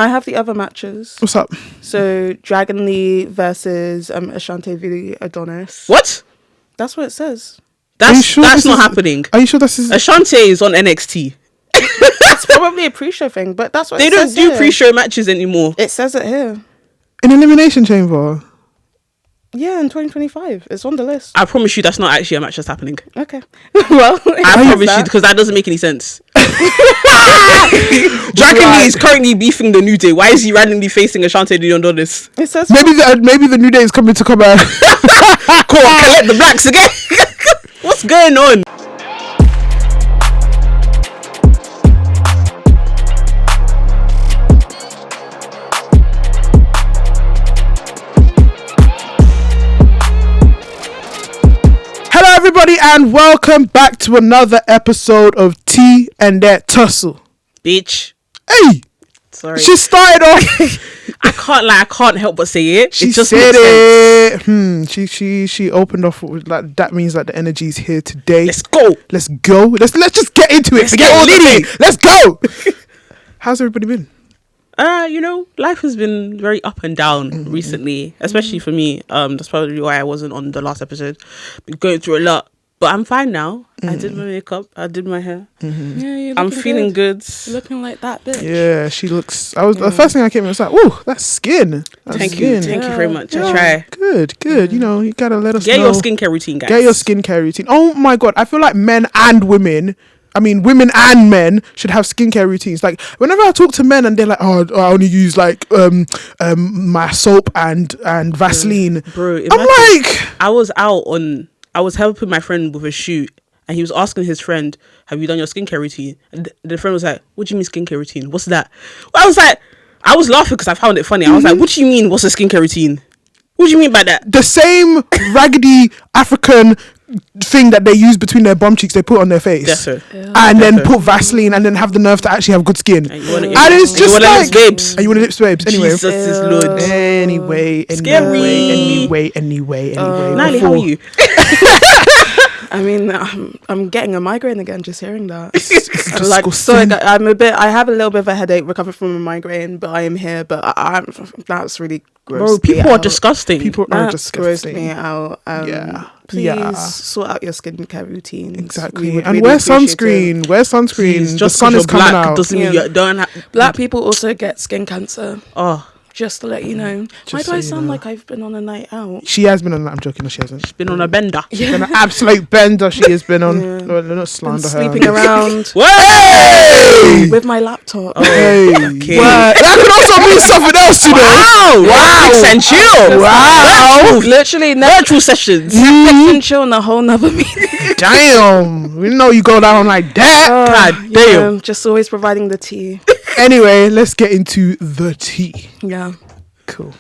I have the other matches. What's up? So Dragon Lee versus Ashante Vili Adonis. What? That's what it says. That's not happening. Are you sure this is... Ashante is on NXT. It's probably a pre-show thing, but that's what they it don't says do here. pre-show matches anymore. It says it here. In Elimination Chamber? Yeah, in 2025. It's on the list. I promise you that's not actually a match that's happening. Okay. Well, I promise you, because that doesn't make any sense. Dragon Lee is currently beefing the New Day. Why is he randomly facing Ashante Adonis? It says maybe the New Day is coming to come out. Cool, collect the blacks again. What's going on? Hello everybody and welcome back to another episode of Tea and That Tussle. Bitch. Hey! Sorry. She started off. I can't help but say it. She it just said makes sense. it. She opened off with like that means that the energy is here today. Let's go. Let's just get into it. Forget all the thing. Let's go. How's everybody been? Life has been very up and down recently, especially for me. That's probably why I wasn't on the last episode. Been going through a lot, but I'm fine now. I did my makeup, I did my hair. Yeah, I'm feeling good. You're looking like that bitch. Yeah, she looks. The first thing I came in was like, "Ooh, that's skin." Thank you very much. I try. Good. You know, you gotta let us Get know. your skincare routine, guys. Get your skincare routine. Oh my god, I feel like men and women. I mean, women and men should have skincare routines. Like, whenever I talk to men and they're like, "Oh, I only use like my soap and Vaseline." Bro, I'm like, I was helping my friend with a shoot, and he was asking his friend, "Have you done your skincare routine?" And the friend was like, "What do you mean skincare routine? What's that?" Well, I was laughing because I found it funny. I was like, "What do you mean? What's a skincare routine? What do you mean by that?" the same raggedy African thing that they use between their bum cheeks, they put on their face, and then put Vaseline, and then have the nerve to actually have good skin. And it's just like, babes. And you want to lips babes. Anyway, Jesus is Lord. Anyway. Natalie, how are you? I mean, I'm getting a migraine again just hearing that. I have a little bit of a headache recovering from a migraine, but I am here. But that's really gross. Bro, people are disgusting. People are disgusting. Grossed me out. Please sort out your skincare routine. Exactly. And wear sunscreen. Wear sunscreen. Please, the sun is coming out. Doesn't mean you don't Black people also get skin cancer. Oh. Just to let you know. Why do I sound like I've been on a night out? She has been on that. I'm joking. No, she hasn't. She's been on a bender. She's been an absolute bender. She has been on. No, not slander her. Sleeping around. Hey! With my laptop. Oh, hey! okay. That could also mean something else, you know. Wow! Netflix and chill. Wow! Literally, virtual sessions. Netflix and chill in a whole nother meeting. Damn! We know you go down like that. God damn! Yeah, just always providing the tea. Anyway, let's get into the tea. Yeah. Cool.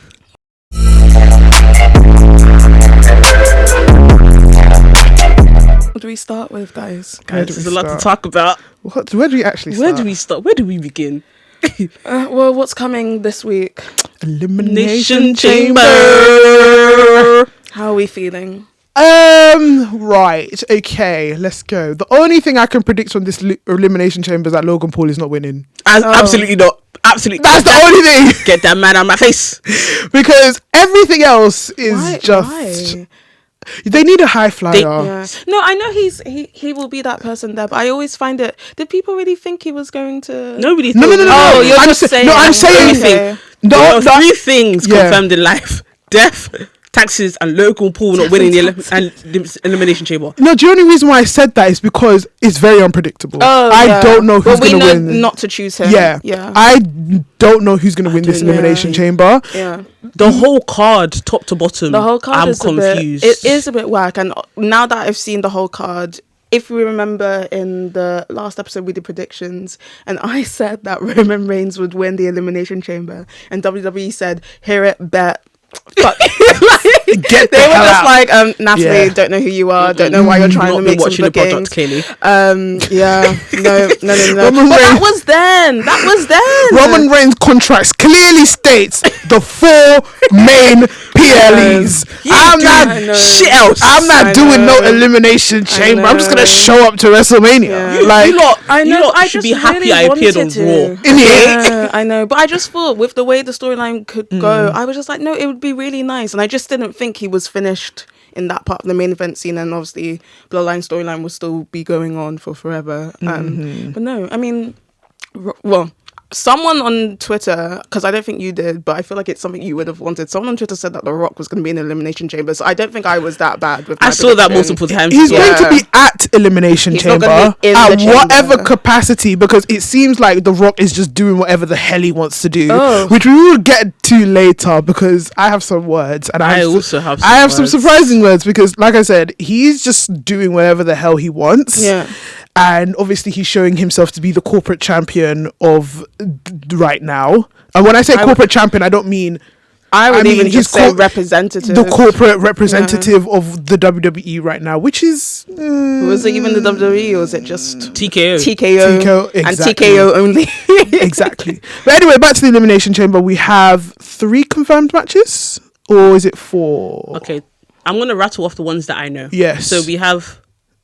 What do we start with, guys? There's a lot to talk about. Where do we actually start? Where do we start? Where do we begin? Well, what's coming this week? Elimination Chamber. How are we feeling? Right. Okay, let's go. The only thing I can predict from this Elimination Chamber is that Logan Paul is not winning. Absolutely not. Absolutely. That's the only thing. Get that man out my face. Because everything else is Why? They need a high flyer. No, I know he will be that person there, but I always find it. Did people really think he was going to? Nobody. No. Oh, you're just saying. No, I'm saying. Okay. There are three things confirmed in life: death, taxes, and Logan Paul not winning the Elimination Chamber. No, the only reason why I said that is because it's very unpredictable. I don't know who's going to win. We know not to choose him. Yeah. I don't know who's going to win this Elimination Chamber. Yeah. The whole card, top to bottom. The whole card. I'm confused. It is a bit whack, and now that I've seen the whole card. If we remember in the last episode we did predictions and I said that Roman Reigns would win the Elimination Chamber and WWE said, hear it, bet. Fuck. They were just like, Natalie, don't know who you are, don't know why you're trying to make some bookings. No. But that was then. Roman Reigns' contracts clearly states the four main PLEs. I'm I know. not shit else. I'm not I doing no know. elimination chamber. I'm just gonna know. show up to WrestleMania. Yeah. Like, I know. you lot I should just be happy really I appeared on wanted to. Raw. Yeah, I know. But I just thought with the way the storyline could go, I was just like, no, it would be really nice. And I just didn't think he was finished in that part of the main event scene. And obviously, Bloodline storyline will still be going on for forever. But no, I mean, well, someone on Twitter, because I don't think you did, but I feel like it's something you would have wanted. Someone on Twitter said that The Rock was going to be in Elimination Chamber, so I don't think I was that bad with my I saw that prediction. multiple times. he's as well. going to be at Elimination He's not Chamber gonna be in at the chamber. whatever capacity, because it seems like The Rock is just doing whatever the hell he wants to do, Oh. which we will get to later, because I have some words, and I also have. I have some words. surprising words, because like I said, he's just doing whatever the hell he wants. Yeah. And obviously he's showing himself to be the corporate champion of right now. And when I say corporate champion, I don't mean I would even he's just say representative. the corporate representative of the WWE right now, which is Was it even the WWE or was it just TKO. TKO TKO, and exactly. TKO only? exactly. But anyway, back to the Elimination Chamber. We have 3 confirmed matches, or is it 4? Okay, I'm gonna rattle off the ones that I know. Yes. So we have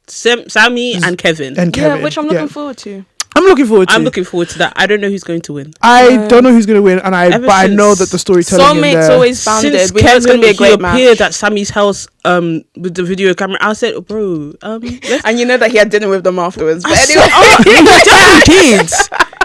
Sammy and Kevin. And Kevin. Yeah, which I'm looking forward to. I'm looking forward to. I'm looking forward to that. I don't know who's going to win. I don't know who's going to win, and Ever but I know since that the storytelling in Soulmates there. always founded. Since We know it's going to be a he great match. appeared at Sammy's house with the video camera, I said, bro, let's And you know that he had dinner with them afterwards. But I anyway. said, he definitely did.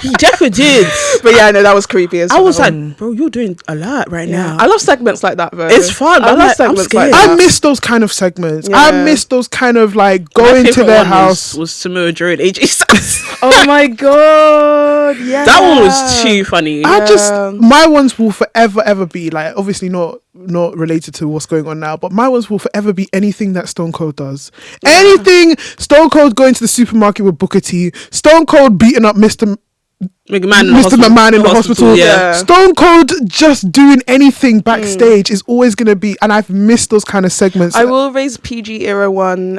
He definitely did. But yeah, no, that was creepy as I well. was like, bro, you're doing a lot right Yeah. now. I love segments like that, though. It's fun. I I'm love like, I'm segments like scared. that. I miss those kind of segments. Yeah. I miss those kind of like My going to favourite their one house. was Samoa Joe and AJ Styles. Oh my god, yeah. That one was too funny. I just Yeah. my ones will forever ever be like, obviously not related to what's going on now, but my ones will forever be anything that Stone Cold does. Anything Stone Cold going to the supermarket with Booker T, Stone Cold beating up Mr. McMahon McMahon in the hospital. Yeah. Stone Cold just doing anything backstage is always going to be, and I've missed those kind of segments. I will raise PG era one,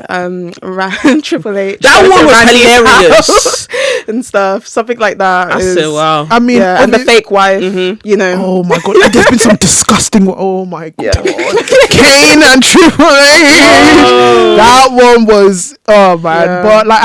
Triple H. That one was Randy's hilarious. house and stuff, something like that. I is- said, wow. I mean, Yeah, and the obvi- fake wife, you know. Oh my god, there's been some disgusting. Oh my god, Yeah. Kane and Triple H. That one was man. Yeah. But like,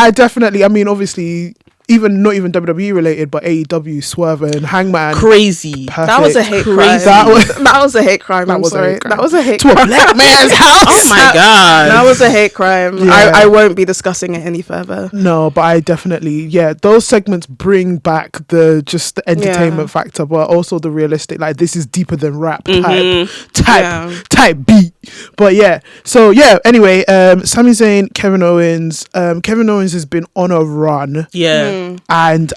I mean, obviously, even not even WWE related, but AEW, Swerve and Hangman. Crazy. Perfect. That was a hate crime. Crazy. That was a hate crime. That I'm was a sorry. hate crime. That was a hate to a crime. black man's house. Oh my god. That was a hate crime. Yeah. I won't be discussing it any further. No, but I definitely, those segments bring back the entertainment factor, but also the realistic, like, this is deeper than rap type beat. But anyway, Sami Zayn, Kevin Owens. Kevin Owens has been on a run, Yeah. and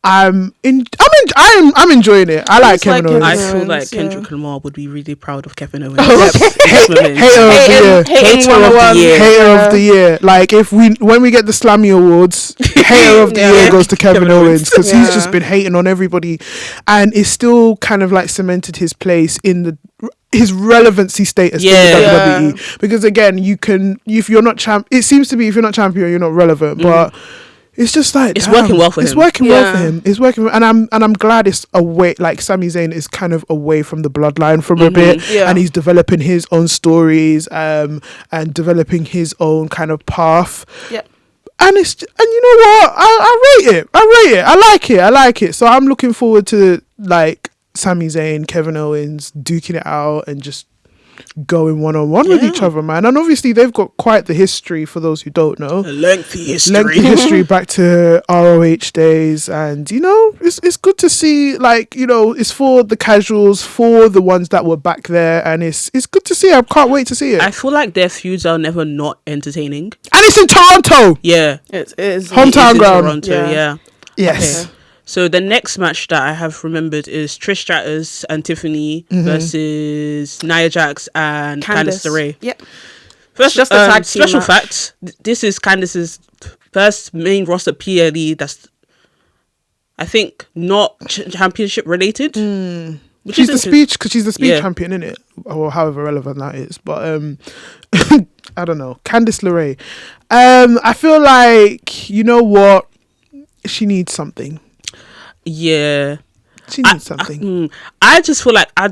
I'm enjoying it. I like just Kevin like Owens. I Kevin feel Owens, like yeah. Kendrick Lamar would be really proud of Kevin Owens. Hater of the year. Hating Hater of the 101. year. Hater of the year. Like, when we get the Slammy Awards, Hater of the year goes to Kevin Owens, because he's just been hating on everybody, and it's still kind of like cemented his place in his relevancy status in the WWE. Because again, if you're not it seems to be, if you're not champion, you're not relevant. But it's just like, It's working well for him. It's working well for him. It's working, and I'm glad it's away. Like, Sami Zayn is kind of away from the bloodline for a bit, and he's developing his own stories, and developing his own kind of path. Yeah. And you know what? I rate it. I like it. So I'm looking forward to, like, Sami Zayn, Kevin Owens duking it out and just going one-on-one with each other, man. And obviously they've got quite the history, for those who don't know. A lengthy history. Lengthy history back to ROH days, and it's good to see, like, it's for the casuals, for the ones that were back there, and it's good to see. I can't wait to see it. I feel like their feuds are never not entertaining. And it's in Toronto. Yeah. It is. Hometown It is in ground. Toronto, yeah. Yes. Okay. So the next match that I have remembered is Trish Stratus and Tiffany versus Nia Jax and Candice LeRae. Yep. First, Just a tag team special match. fact: this is Candice's first main roster PLE. That's, I think, not championship related. Which She's is she's the speed Yeah. champion, in it, or however relevant that is. But I don't know. Candice LeRae. I feel like, you know what? She needs something. Yeah. She needs something. I just feel like I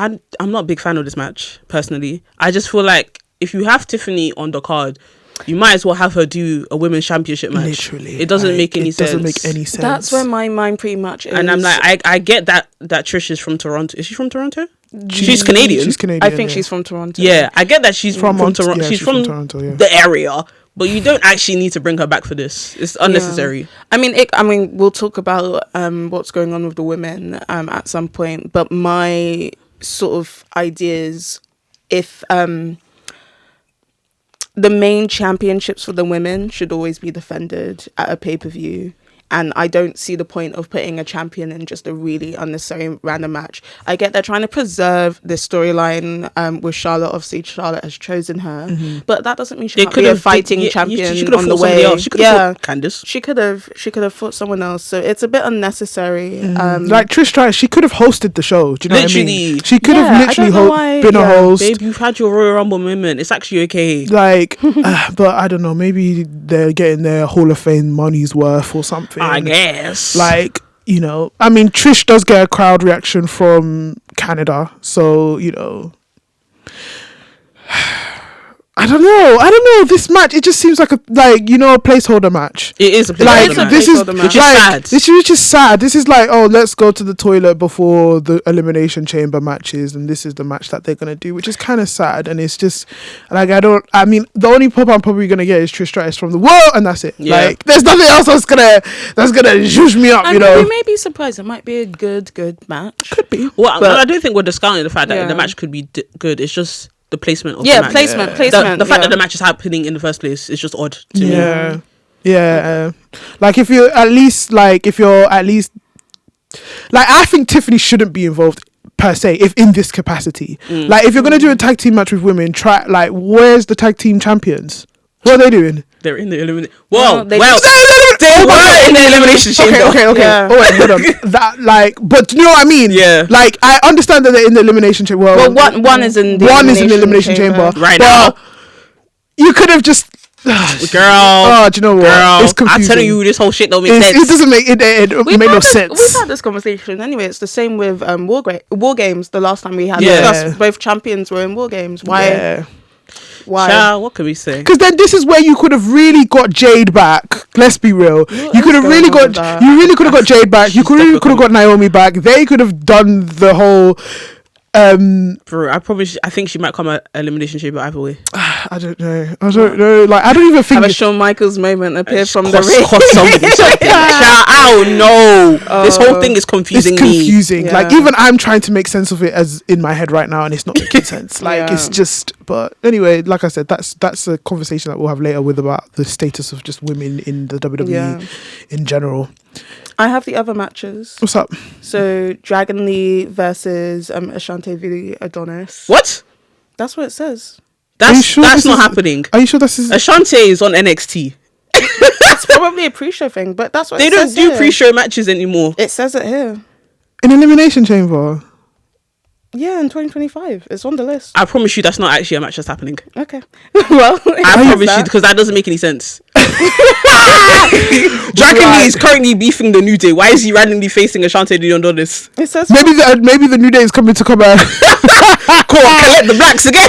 I'm not a big fan of this match personally. I just feel like if you have Tiffany on the card, you might as well have her do a women's championship match. Literally, it doesn't make any sense. Doesn't make any sense. That's where my mind pretty much is. And I'm like, I get that Trish is from Toronto. Is she from Toronto? She's Canadian. She's Canadian. I think she's from Toronto. Yeah, I get that she's from Toronto. Yeah, she's from Toronto, yeah. the area, but you don't actually need to bring her back for this. It's unnecessary. Yeah. I mean, we'll talk about what's going on with the women at some point. But my sort of ideas, if the main championships for the women should always be defended at a pay-per-view. And I don't see the point of putting a champion in just a really unnecessary random match. I get they're trying to preserve this storyline with Charlotte. Obviously, Charlotte has chosen her. But that doesn't mean she can't be a fighting champion she could have on the fought somebody way. else. She could have fought Candice. She could have fought someone else. So it's a bit unnecessary. Like Trish Stratus, she could have hosted the show. Do you know what I mean? She could have literally been a host. Babe, you've had your Royal Rumble moment. It's actually okay. Like, but I don't know. Maybe they're getting their Hall of Fame money's worth or something. I guess. Like, you know, I mean, Trish does get a crowd reaction from Canada, so, you know, I don't know. This match, it just seems like a placeholder match. It is a like placeholder this match. is Which is like sad. which is sad. This is like, oh, let's go to the toilet before the Elimination Chamber matches, and this is the match that they're gonna do, which is kind of sad. And it's just like, I mean, the only pop I'm probably gonna get is Trish Stratus from the world, and that's it. Yeah. Like, there's nothing else that's gonna zhuzh me up. And you know, we may be surprised. It might be a good match. could be. Well, But- I don't think we're discounting the fact that Yeah. the match could be good. It's just the placement of the match. Placement. The fact that the match is happening in the first place is just odd to me. Yeah. Like, if you're at least like, I think Tiffany shouldn't be involved per se, if in this capacity. Like, if you're gonna do a tag team match with women, try, like, where's the tag team champions? What are they doing? They're in the elimination. they They were in the elimination chamber. Okay. Yeah. Oh wait, hold on. That, like, but you know what I mean? Yeah. Like, I understand that they're in the elimination chamber. Well, one is in the elimination chamber. Right but now. you could have just. Girl. Oh, do you know what? Girl. It's confusing. I'm telling you, this whole shit don't make sense. It doesn't make it made no sense. We've had this conversation anyway. It's the same with War Games. The last time we had Yeah. discussed, both champions were in War Games. Why? Yeah. Why? Child, what can we say? Because then this is where you could have really got Jade back. Let's be real. You could have really got. You really could have got Jade back. You could have got Naomi back. They could have done the whole. Bro, I think she might come at Elimination Chamber either way. I don't know. Like, I don't even think. Have a Shawn Michaels moment appear from the Cost ring. somebody something. Child, I don't know. This whole thing is confusing It's confusing. Yeah. Like, even I'm trying to make sense of it as in my head right now, and it's not making sense. Like, it's just. But anyway, like I said, that's a conversation that we'll have later with about the status of just women in the WWE in general. I have the other matches. What's up? So Dragon Lee versus Ashante Vili Adonis. What? That's what it says. Are you That's sure that's this not is- happening. Are you sure this is? Ashante is on NXT. It's probably a pre-show thing, but that's what They it don't says do here. pre-show matches anymore. It says it here. In Elimination Chamber. Yeah, in 2025. It's on the list. I promise you that's not actually a match that's happening. Okay. Well, I promise you, because that doesn't make any sense. Dragon Lee is currently beefing the New Day. Why is he randomly facing Ashante Adonis? it says Maybe the New Day is coming to come out. Collect the blacks again.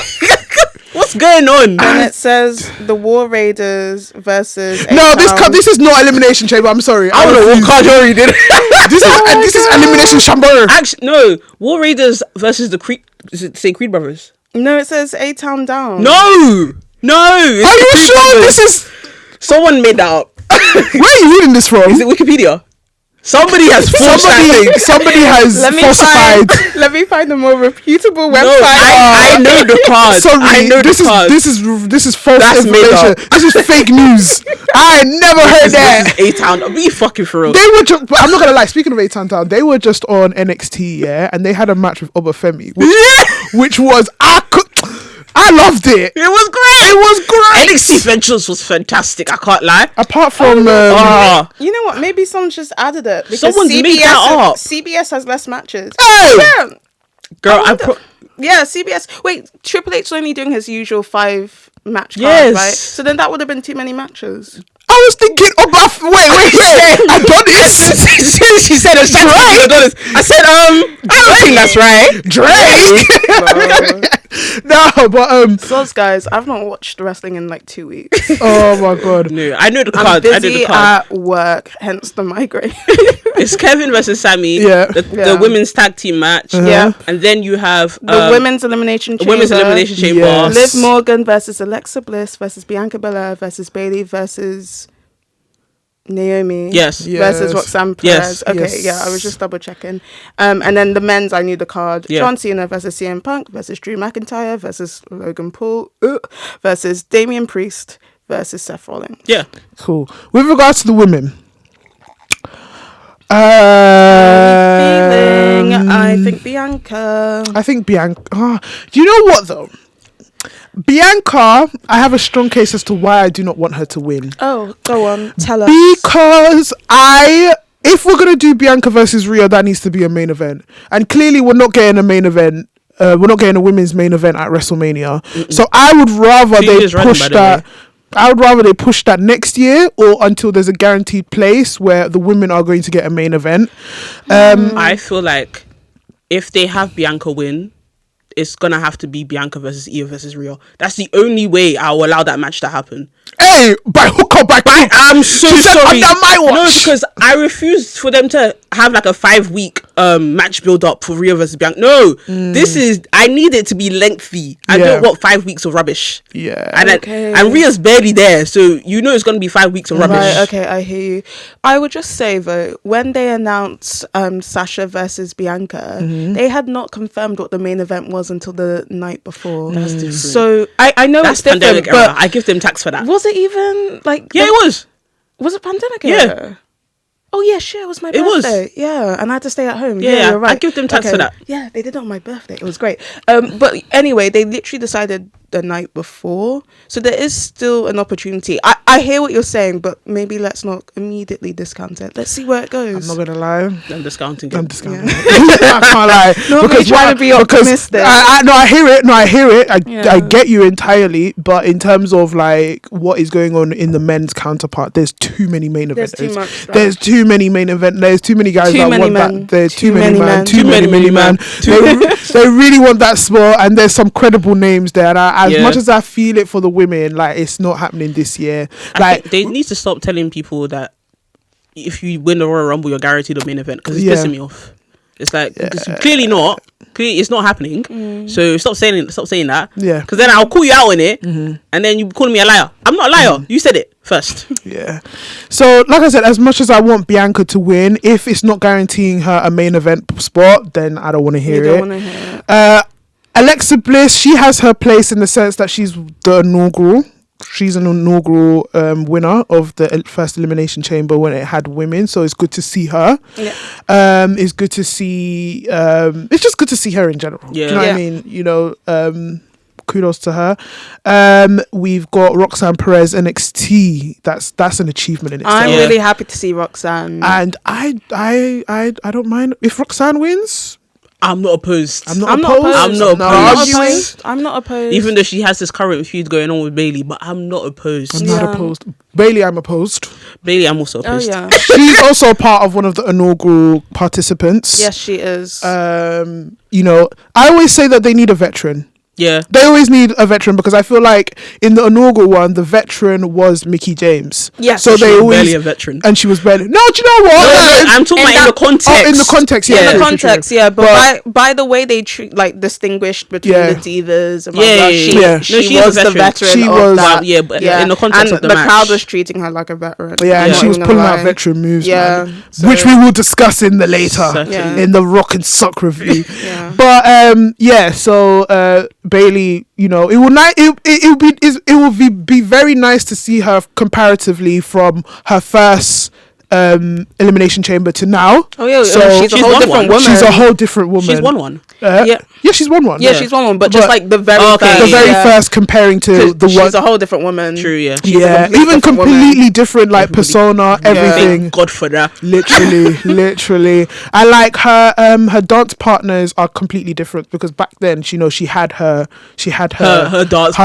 What's going on? and it says the War Raiders versus No, A-Town. this is not Elimination Chamber. I'm sorry. I don't know what card already did. This is Elimination Chamber. Actually, no. War Raiders versus the Creed. Does it say Creed Brothers? No, it says A-Town Down. No. It's Are the you Creed sure Brothers. this is? Someone made that up. Where are you reading this from? Is it Wikipedia? Somebody has forged that thing. Somebody has falsified. Let me find a more reputable No, website. I know the card. Sorry, I know this the card. is false That's made information. up. This is fake news. I never heard that. This is A-Town. Be fucking for real. They were just. I'm not gonna lie. Speaking of A-Town Town, they were just on NXT, yeah, and they had a match with Obafemi, which was I loved it. It was great. It was great. NXT Ventures was fantastic. I can't lie. Apart from You know what? Maybe someone just added it. Because Someone's made that up. CBS has less matches. Hey! Yeah. Girl, Yeah, CBS. Wait, Triple H is only doing his usual 5 match card, Yes. right? So then that would have been too many matches. I was thinking about. Wait. Adonis. She said a Drake. I said I think that's right. Drake. No, but So, guys, I've not watched wrestling in like 2 weeks. oh my god. No, I know the I'm card. I know busy the card. at work, hence the migraine. It's Kevin versus Sammy. Yeah. The women's tag team match. Yeah. And then you have The women's elimination chamber. women's elimination chamber. Yes. Liv Morgan versus Alexa Bliss versus Bianca Belair versus Bailey versus Naomi. Yes. Versus Roxanne Perez. Yes. Okay, Yes. yeah, I was just double checking. And then the men's, I knew the card. Yeah. John Cena versus CM Punk versus Drew McIntyre versus Logan Paul versus Damian Priest versus Seth Rollins. Yeah. Cool. With regards to the women, Feeling, I think Bianca. I think Bianca. Do you know what though? Bianca, I have a strong case as to why I do not want her to win. Oh, go on, tell us. Because if we're gonna do Bianca versus Rhea, that needs to be a main event, and clearly we're not getting a main event. We're not getting a women's main event at WrestleMania. So I would rather they push that. I would rather they push that next year or until there's a guaranteed place where the women are going to get a main event. I feel like if they have Bianca win, it's gonna have to be Bianca versus Io versus Rio. That's the only way I'll allow that match to happen. Hey, by hook or by crook. I'm so She said sorry. under my watch. No, because I refuse for them to have like a 5-week match build up for Rio versus Bianca. No, this is. I need it to be lengthy. I Yeah. don't want 5 weeks of rubbish. Yeah. And Okay. and Rhea's barely there, so you know it's gonna be 5 weeks of rubbish. Right, okay, I hear you. I would just say though, when they announced Sasha versus Bianca, they had not confirmed what the main event was until the night before. That's different. So I know That's it's different, pandemic era. but I give them tax for that. was it even like? Yeah, it was. Was it pandemic Yeah. era? Oh yeah, sure. It was my It was. birthday. Yeah, and I had to stay at home. Yeah, you're right. I give them tax for that. Yeah, they did it on my birthday. It was great. But anyway, they literally decided the night before, so there is still an opportunity. I hear what you're saying, but maybe let's not immediately discount it. Let's see where it goes. I'm not gonna lie. I'm discounting I'm it. discounting. I can't lie. Not really trying to be optimistic. I hear it. Yeah. I get you entirely. But in terms of like what is going on in the men's counterpart, there's too many main events. There's too much. There's too many main events. There's too many guys Too that many want men. that. There's Too too many many men. men. Too many men. They really want that spot, and there's some credible names there. And as much as I feel it for the women, like it's not happening this year. I Like think they need to stop telling people that if you win the Royal Rumble, you're guaranteed the main event, because it's pissing me off. It's like it's clearly not. Clearly, it's not happening. So stop saying that. Yeah. Because then I'll call you out on it, and then you calling me a liar. I'm not a liar. You said it first. Yeah. So, like I said, as much as I want Bianca to win, if it's not guaranteeing her a main event spot, then I don't want to hear You it. don't want to hear it. Alexa Bliss, she has her place in the sense that she's the inaugural. She's an inaugural winner of the first Elimination Chamber when it had women, so it's good to see her. Yeah. It's good to see. It's just good to see her in general. Yeah. Do you know what I mean? You know, kudos to her. We've got Roxanne Perez NXT. That's an achievement in itself. I'm Yeah. really happy to see Roxanne. And I don't mind if Roxanne wins. I'm not opposed. I'm not I'm not opposed. opposed. I'm not No opposed. arguing. I'm not opposed. Even though she has this current feud going on with Bailey, but I'm not opposed. I'm not Yeah. opposed. Bailey, I'm opposed. Bailey, I'm also Oh opposed. yeah. She's also part of one of the inaugural participants. Yes, she is. You know, I always say that they need a veteran. Yeah. They always need a veteran because I feel like in the inaugural one, the veteran was Mickey James. Yes. So She they was always barely a veteran. and she was barely. No, do you know what? No, I'm talking in about in the that- context. Oh, in the context, yeah. in true, the true, true. context, yeah, but But- by the way they treat like distinguished between Yeah. the divas and Yeah, blah, blah, yeah, she, yeah. she No, she is was a the veteran. veteran She of was- that. Well, yeah, but in the context and of the match. crowd was treating her like a veteran. Yeah, and I'm she was not pulling gonna out lie. veteran moves, Yeah, man, so- which we will discuss in the later Certainly. Yeah. in the Rock and Sock review. Yeah. But yeah, so Bailey, you know, it will be very nice to see her comparatively from her first Elimination Chamber to now. Oh yeah, So she's a she's whole won different one. woman. she's a whole different woman. She's won one. Yeah. Yeah, she's won one. Yeah, she's one, but just like the very Okay. first, the very yeah. first comparing to 'Cause the she's one. a whole different woman. True, yeah. She's a Yeah, completely even different woman. completely different, like persona, everything. Thank God for that. Literally, and like her dance partners are completely different because back then, she had her Her dance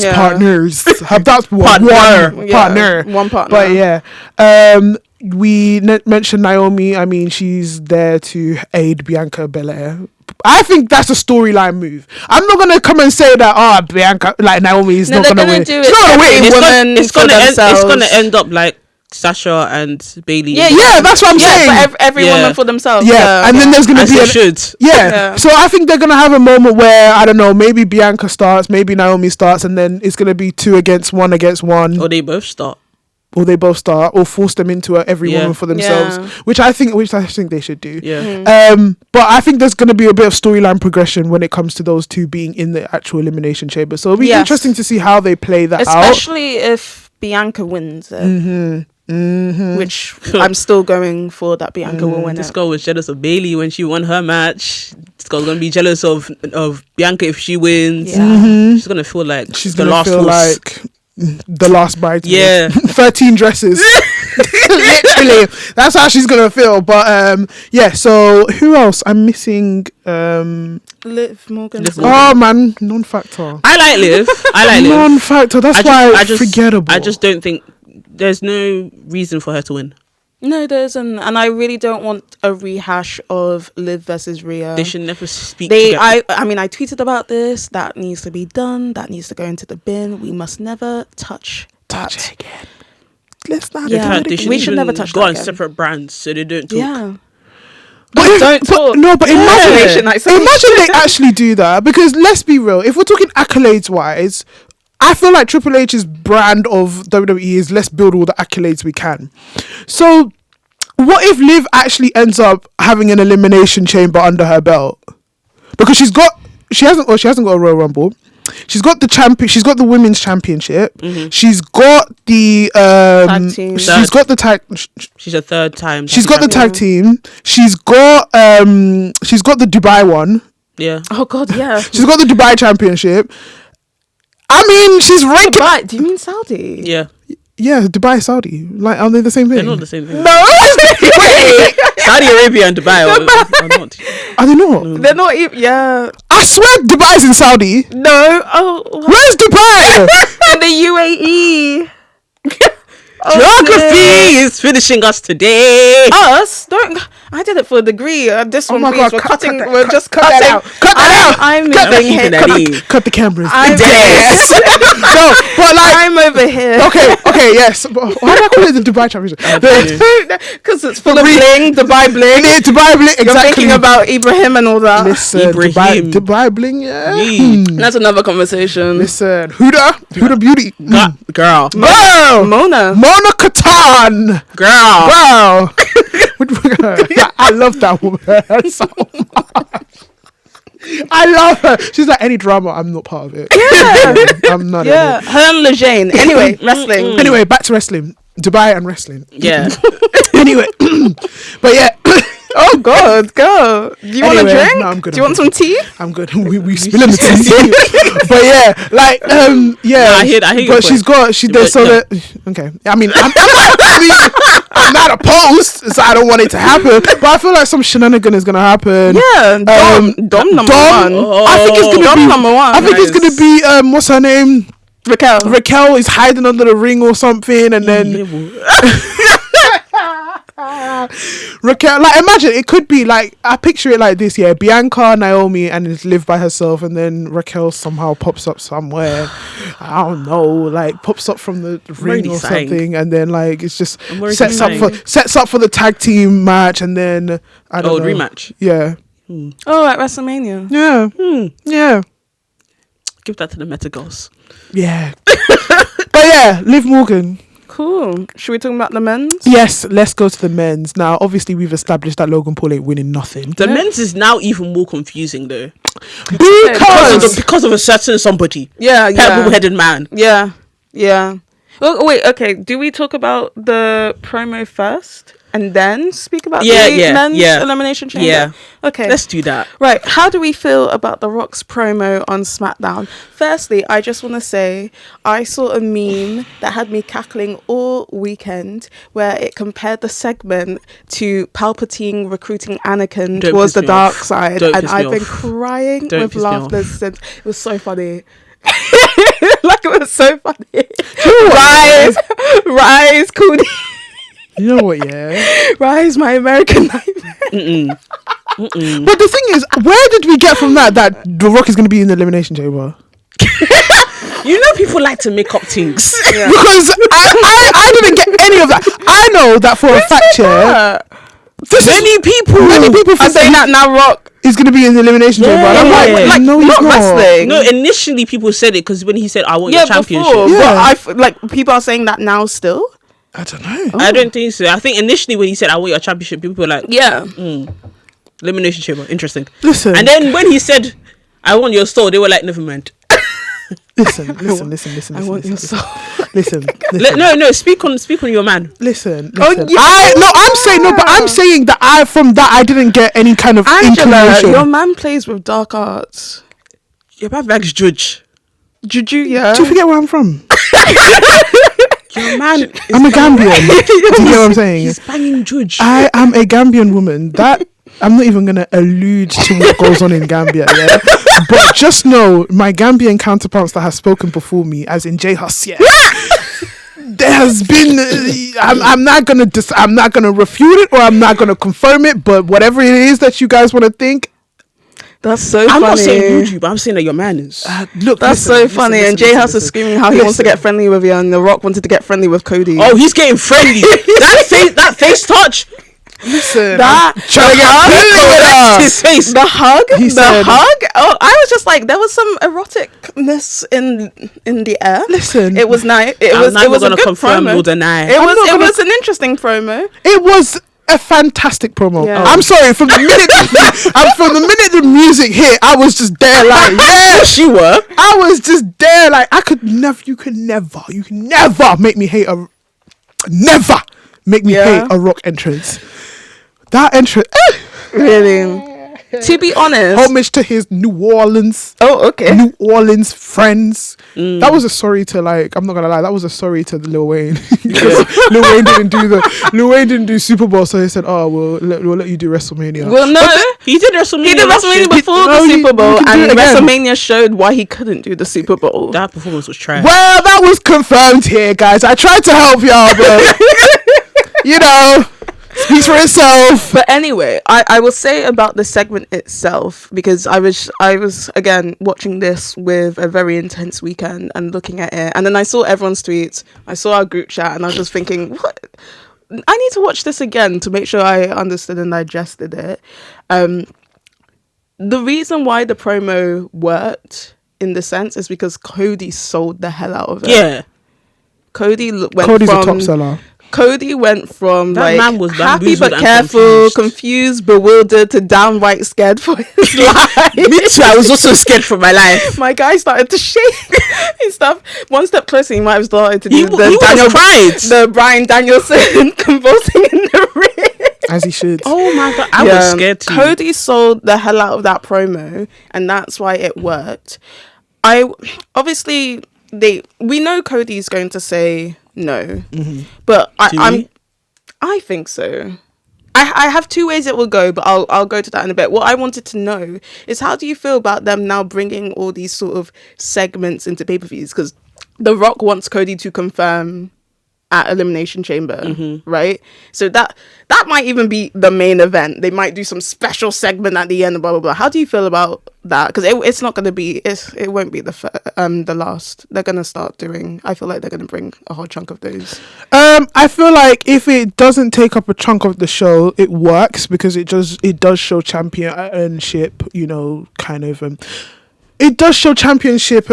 Yeah. partners, her dance Partner. one Yeah, partner, one partner. But yeah, we mentioned Naomi. I mean, she's there to aid Bianca Belair. I think that's a storyline move. I'm not gonna come and say that Bianca, like Naomi is No, not they're gonna gonna win. do She's it not gonna every win. woman It's for gonna themselves. it's gonna end up like Sasha and Bailey. Yeah, that's what I'm saying. But every Yeah. woman for themselves. Yeah, and then there's gonna As be they an, should. Yeah. So I think they're gonna have a moment where I don't know, maybe Bianca starts, maybe Naomi starts, and then it's gonna be 2 against 1 against 1, Or they both start. or they both start, or force them into every Yeah. woman for themselves, Yeah. which I think they should do. Yeah. But I think there's gonna be a bit of storyline progression when it comes to those two being in the actual elimination chamber. So it'll be Yes. interesting to see how they play that out. especially if Bianca wins it. Which I'm still going for that Bianca will win This it. girl was jealous of Bailey when she won her match. This girl's gonna be jealous of Bianca if she wins. Yeah. She's gonna feel like She's the gonna last feel horse. like the last bride. Yeah. 13 dresses. Literally, that's how she's gonna feel. But yeah. So who else? I'm missing. Liv Morgan. Liv Morgan. Oh man, non-factor. I like Liv. I like Liv. Non-factor. That's why forgettable. I just don't think there's no reason for her to win. No, there isn't, and I really don't want a rehash of Liv versus Rhea. They should never speak. They, together. I mean, I tweeted about this. That needs to be done. That needs to go into the bin. We must never touch that. it again. Let's not. Yeah. do it They again. We should even never touch go that on again. separate brands so they don't talk. Yeah. But Don't talk. No, but Isolation, isolation. imagine they actually do that, because let's be real. If we're talking accolades wise, I feel like Triple H's brand of WWE is let's build all the accolades we can. So, what if Liv actually ends up having an elimination chamber under her belt? Because she hasn't got a Royal Rumble. She's got the champion. She's got the women's championship. She's got the Tag team. She's got the tag. She's a third time. She's got the tag team. She's got the Dubai one. Yeah. Oh God, yeah. She's got the Dubai championship. I mean, she's ranking. Dubai. Do you mean Saudi? Yeah. Yeah, Dubai, Saudi. Like, are they the same thing? They're not the same thing. No. Wait. Saudi Arabia and Dubai are not. Are they not? They're not even. Yeah. I swear, Dubai's in Saudi. No. Oh. Where's Dubai? In the UAE. Oh, Geography is finishing us today. Us? Don't. I did it for a degree. This Oh one, my please. God, We're cut cutting. that, We're just cut cutting. that out. Cut that out. I'm Cut moving that here. shit out. Cut the cameras. I'm Yes. No, but like, I'm over here. okay, yes. But why do I call it the Dubai championship? Because it's full of bling, Dubai bling. Dubai bling. You're Exactly. thinking about Ibrahim and all that. Listen, Ibrahim. Dubai bling. Yeah. That's another conversation. Listen, Huda Beauty. Girl. Wow. Mona. Mona Katan. Girl. Wow. I love that woman so much. I love her. She's like, any drama, I'm not part of it. Yeah. I'm not. Yeah. In it. Her and Lejane. Anyway, wrestling. Anyway, back to wrestling. Dubai and wrestling. Yeah. Anyway, but yeah. Oh God, go. Do you want a Anyway, drink? no, I'm good, Do you I'm want good. some tea? I'm good. We spilling the tea. But yeah, like yeah. No, I hear your but she's point. there's so But, that okay. I mean, I'm not opposed, so I don't want it to happen. But I feel like some shenanigan is gonna happen. Yeah. Dom number one. I think it's gonna Dom be number one. I think it's gonna be what's her name? Raquel. Raquel is hiding under the ring or something, and then Raquel, like, imagine it could be like, I picture it like this, yeah, Bianca, Naomi, and it's Liv by herself, and then Raquel somehow pops up somewhere, I don't know, like pops up from the ring or sighing. something, and then like it's just I'm already sets up for the tag team match, and then I don't know, rematch. yeah, Oh, at WrestleMania. yeah, yeah, Give that to the Meta girls. yeah. But yeah, Liv Morgan. Cool. Should we talk about the men's? Yes, let's go to the men's. Now, obviously, we've established that Logan Paul ain't winning nothing. The men's is now even more confusing though. Because Because of a certain somebody. Yeah, yeah. Purple-headed man. Yeah, yeah. Oh, wait, okay. Do we talk about the promo first and then speak about Yeah, the yeah, men's yeah. elimination chamber? Yeah. Okay. Let's do that. Right. How do we feel about The Rock's promo on SmackDown? Firstly, I just want to say I saw a meme that had me cackling all weekend where it compared the segment to Palpatine recruiting Anakin Don't towards piss the me dark off. side. Don't And piss me I've been off. crying Don't with piss me off. laughter since. It was so funny. Like, it was so funny. Rise, Cody. You know what? Yeah. Rise, my American nightmare. But the thing is, where did we get from that The Rock is going to be in the Elimination Chamber? You know, people like to make up things. Yeah. Because I didn't get any of that. I know that for a fact. Yeah. Many people I'm saying that now, Rock. is going to be in the Elimination Chamber. And I'm Yeah. like, no, he's not not. wrestling. No, initially people said it because when he said, "I want your championship," before. Yeah. But like people are saying that now still. I don't know. I don't think so. I think initially when he said, "I want your championship," people were like, Yeah. "Elimination Chamber, interesting." Listen. And then when he said, "I want your soul," they were like, "Never mind." Listen. I want your soul. Listen. No. Speak on your man. Listen. Oh, yeah. I'm saying that I didn't get any kind of Angela, inclination. your man plays with dark arts. Your man bags judge. Juju, yeah. Do you forget where I'm from? Your man. I'm a Gambian. Do you get what I'm saying? He's banging judge. I am a Gambian woman. That I'm not even gonna allude to what goes on in Gambia, yeah. But just know my Gambian counterparts that have spoken before me, as in J Hus, yeah. There has been. I'm not gonna refute it or I'm not gonna confirm it. But whatever it is that you guys want to think, That's so I'm funny. not saying you, but I'm saying that your man is. look, That's listen, so funny. listen, And J House is listen. screaming how he wants to get friendly with you, and The Rock wanted to get friendly with Cody. Oh, he's getting friendly. that face touch. Listen, that His face. the hug, He the said- hug. Oh, I was just like, there was some eroticness in the air. Listen. It was nice. I'm It was never a gonna good confirm promo. or deny. It I'm was not gonna- an interesting promo. It was a fantastic promo. Yeah. I'm sorry, from the minute the music hit, I was just there like, Yes, you were. I was just there like, you could never make me hate a Rock entrance. That entrance, Really. To be honest. homage to his New Orleans friends. That was a sorry to, like, I'm not gonna lie, that was a sorry to Lil Wayne. Because Lil Wayne didn't do Super Bowl, so he said, "Oh, we'll let you do WrestleMania." Well, no. He did WrestleMania. He did last WrestleMania year. before No, the he- Super Bowl, he can do and it again. WrestleMania showed why he couldn't do the Super Bowl. That performance was trash. Well, that was confirmed here, guys. I tried to help y'all, but you know, speaks for itself. But anyway, I will say about the segment itself, because I was again watching this with a very intense weekend and looking at it, and then I saw everyone's tweets, I saw our group chat, and I was just thinking, what? I need to watch this again to make sure I understood and digested it. The reason why the promo worked in the sense is because Cody sold the hell out of it. Yeah. Cody's Cody's a top seller. Cody went from That like man was happy but bamboozled and careful, confused. confused, bewildered, to downright scared for his life. Me too. I was also scared for my life. My guy started to shake and stuff. One step closer, he might have started to do He the would have cried. the Brian Danielson convulsing in the ring. As he should. Oh my god, I was scared too. Cody sold the hell out of that promo, and that's why it worked. We know Cody's going to say no, but I think so. I have two ways it will go, but I'll go to that in a bit. What I wanted to know is, how do you feel about them now bringing all these sort of segments into pay-per-views? Because The Rock wants Cody to confirm at Elimination Chamber, right? So that might even be the main event. They might do some special segment at the end, blah blah blah. How do you feel about that? Because it's not going to be, it won't be the last. They're going to start doing, I feel like they're going to bring a whole chunk of those. I feel like if it doesn't take up a chunk of the show, it works because it does show championship, you know, kind of it does show championship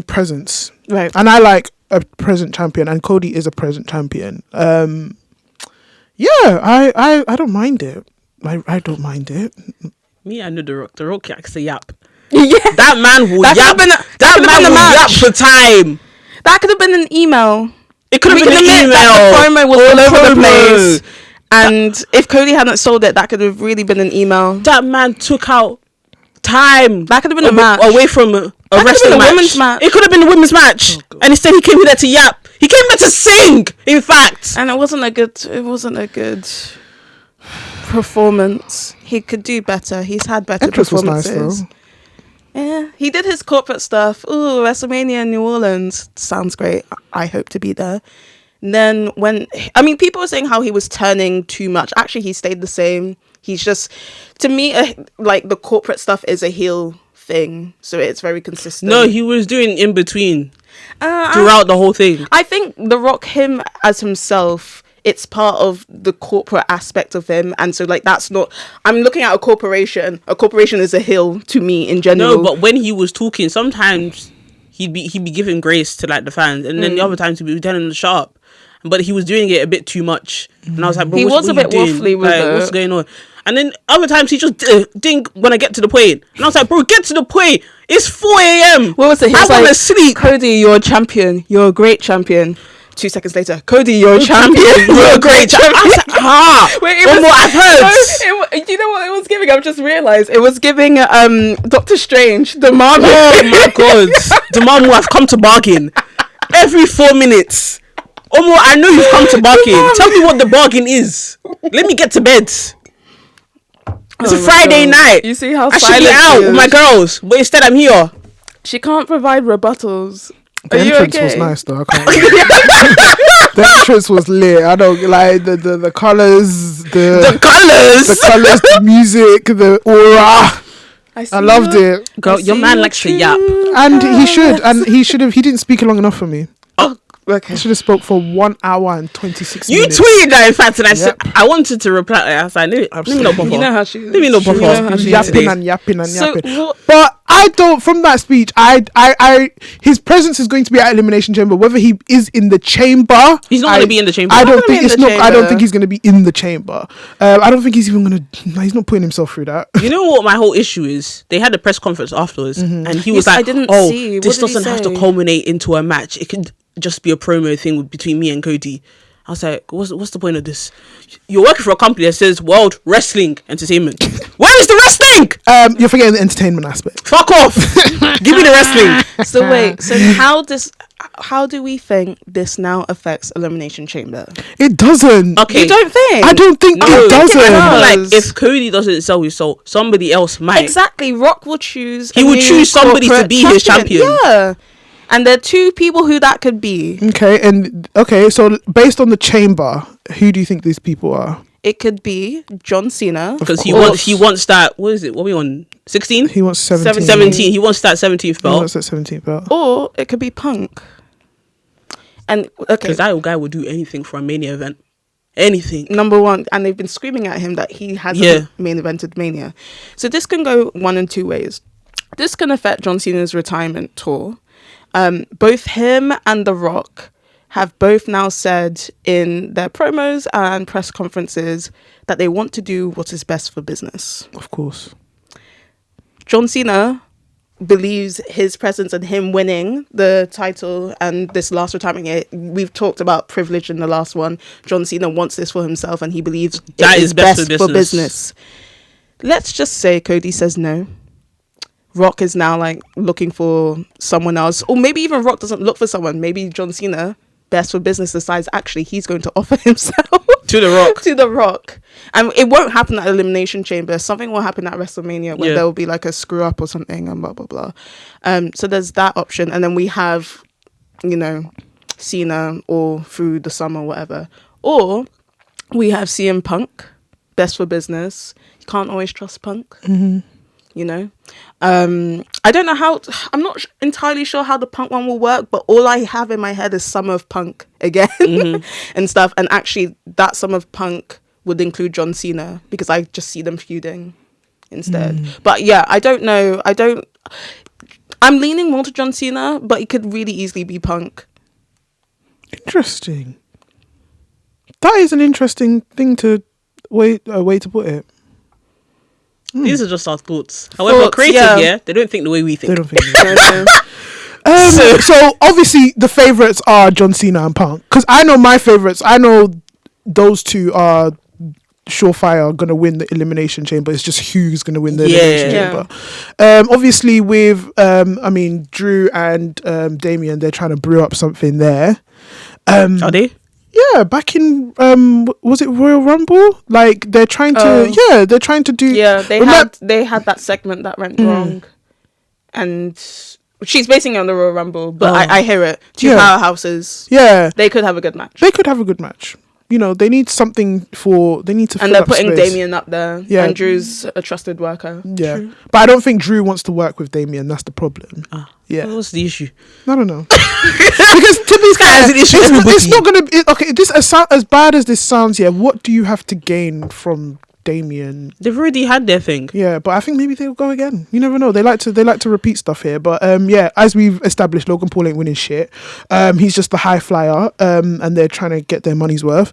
presence, Right. and I like a present champion, and Cody is a present champion. I don't mind it. I don't mind it. Me, I know The Rock. The Rock likes to yap. Yeah. That man will That yap. could've been That the man will match. yap for time. That could have been an email. It could have We been can an admit email. that the promo was all over the promo. place. And if Cody hadn't sold it, that could have really been an email. That man took out time. That could have been a match. away from a could have wrestling been a match. women's match. It could have been a women's match. And instead he came here to yap. He came here to sing, in fact. And it wasn't a good performance. He could do better. He's had better Entrance was nice, performances. though. Yeah, he did his corporate stuff. Ooh, WrestleMania in New Orleans sounds great. I hope to be there. And then people were saying how he was turning too much. Actually, he stayed the same. He's just, to me, like the corporate stuff is a heel thing, so it's very consistent. No, he was doing in between throughout the whole thing. I think The Rock, him as himself, it's part of the corporate aspect of him, and so like that's not. I'm looking at a corporation. A corporation is a hill to me in general. No, but when he was talking, sometimes he'd be giving grace to like the fans, and then the other times he'd be telling them to shut up. But he was doing it a bit too much, and I was like, bro, He was a bit waffly with it. what's going on? And then other times he just didn't want to get to the point, and I was like, bro, get to the point. It's 4 a.m. What was it? He I was want to like, sleep. Cody, you're a champion. You're a great champion. 2 seconds later, Cody, you're a champion. You're a great champion. I was like, Wait, I've heard. You know what it was giving? I've just realised it was giving Doctor Strange, the mom. Oh my god, the mom will have come to bargain every 4 minutes. Omo, I know you've come to bargain. Tell me what the bargain is. Let me get to bed. It's a Friday night. You see how I should be silent out she with is? my girls, but instead I'm here. She can't provide rebuttals. The Are you entrance okay? was nice, though. I can't The entrance was lit. I don't like the colours, The colours. the music, the aura. I loved it. Girl, your man likes to yap. And he should have. He didn't speak long enough for me. Okay. He should have spoke for 1 hour and 26 You minutes. tweeted that, in fact, and I said Yep. I wanted to reply. I was like, let me not buffer. You know how she is. Let me not You know buffer. how she is. Yapping and yapping and So yapping. what- But I don't. From that speech, his presence is going to be at Elimination Chamber. Whether he is in the chamber, He's not going to be in the chamber. I don't gonna be think in it's the not. I don't chamber. think he's going to be in the chamber. I don't think he's even going to. He's not putting himself through that. You know what my whole issue is? They had a press conference afterwards, and he was Yes, I like, didn't "Oh, see. What this did he doesn't have to say? culminate into a match. It could just be a promo thing between me and Cody." I was like, "What's the point of this? You're working for a company that says World Wrestling Entertainment. Where is the wrestling? You're forgetting the entertainment aspect. Fuck off! Give me the wrestling." So wait. So how do we think this now affects Elimination Chamber? It doesn't. Okay, You don't think? I don't think No, it doesn't. I feel does. like if Cody doesn't sell his soul, somebody else might. Exactly. Rock will choose. He a would new choose somebody to corporate be his champion. Yeah. And there are two people who that could be. Okay, so based on the chamber, who do you think these people are? It could be John Cena. Because he course. wants that. What is it? What are we on? 16? He wants 17. 17. He wants that 17th He belt. wants that 17th belt. Or it could be Punk. And okay, Because that guy would do anything for a Mania event. Anything. number one, and they've been screaming at him that he hasn't Yeah. main evented Mania. So this can go one in two ways. This can affect John Cena's retirement tour. Both him and The Rock have both now said in their promos and press conferences that they want to do what is best for business. Of course. John Cena believes his presence and him winning the title and this last retirement year, we've talked about privilege in the last one. John Cena wants this for himself and he believes That it is is best best for for business. business. Let's just say Cody says no. Rock is now like looking for someone else, or maybe even Rock doesn't look for someone. Maybe John Cena, best for business, decides actually he's going to offer himself To The Rock. to The Rock. And it won't happen at Elimination Chamber. Something will happen at WrestleMania where Yeah. there will be like a screw up or something and blah blah blah. So there's that option, and then we have, Cena or through the summer, whatever, or we have CM Punk, best for business. You can't always trust Punk. I don't know how. I'm not entirely sure how the Punk one will work, but all I have in my head is Summer of Punk again and stuff. And actually, that Summer of Punk would include John Cena because I just see them feuding instead. But yeah, I don't know. I'm leaning more to John Cena, but it could really easily be Punk. Interesting. That is an interesting thing to way to put it. These are just our thoughts. However, Thoughts, creative, yeah. yeah, they don't think the way we They think. don't think. No, no. So obviously the favorites are John Cena and Punk, because I know my favorites. I know those two are surefire gonna win the Elimination Chamber. It's just who's gonna win the Elimination Chamber. Obviously with Drew and Damien, they're trying to brew up something there. Are they? Yeah, back in was it Royal Rumble? Like they're trying to they're trying to do they had that segment that went wrong, and she's basing it on the Royal Rumble, but I hear it. Two powerhouses. Yeah, they could have a good match. They could have a good match. You know, they need something they need to. And they're putting space. Damien up there. Yeah, and Drew's a trusted worker. Yeah, true. But I don't think Drew wants to work with Damien. That's the problem. Yeah, what's the issue? I don't know. Because to be fair, it's not gonna be okay. This as bad as this sounds, what do you have to gain from Damien? They've already had their thing. Yeah, but I think maybe they'll go again. You never know. They like to repeat stuff here. But as we've established, Logan Paul ain't winning shit. He's just the high flyer. And they're trying to get their money's worth.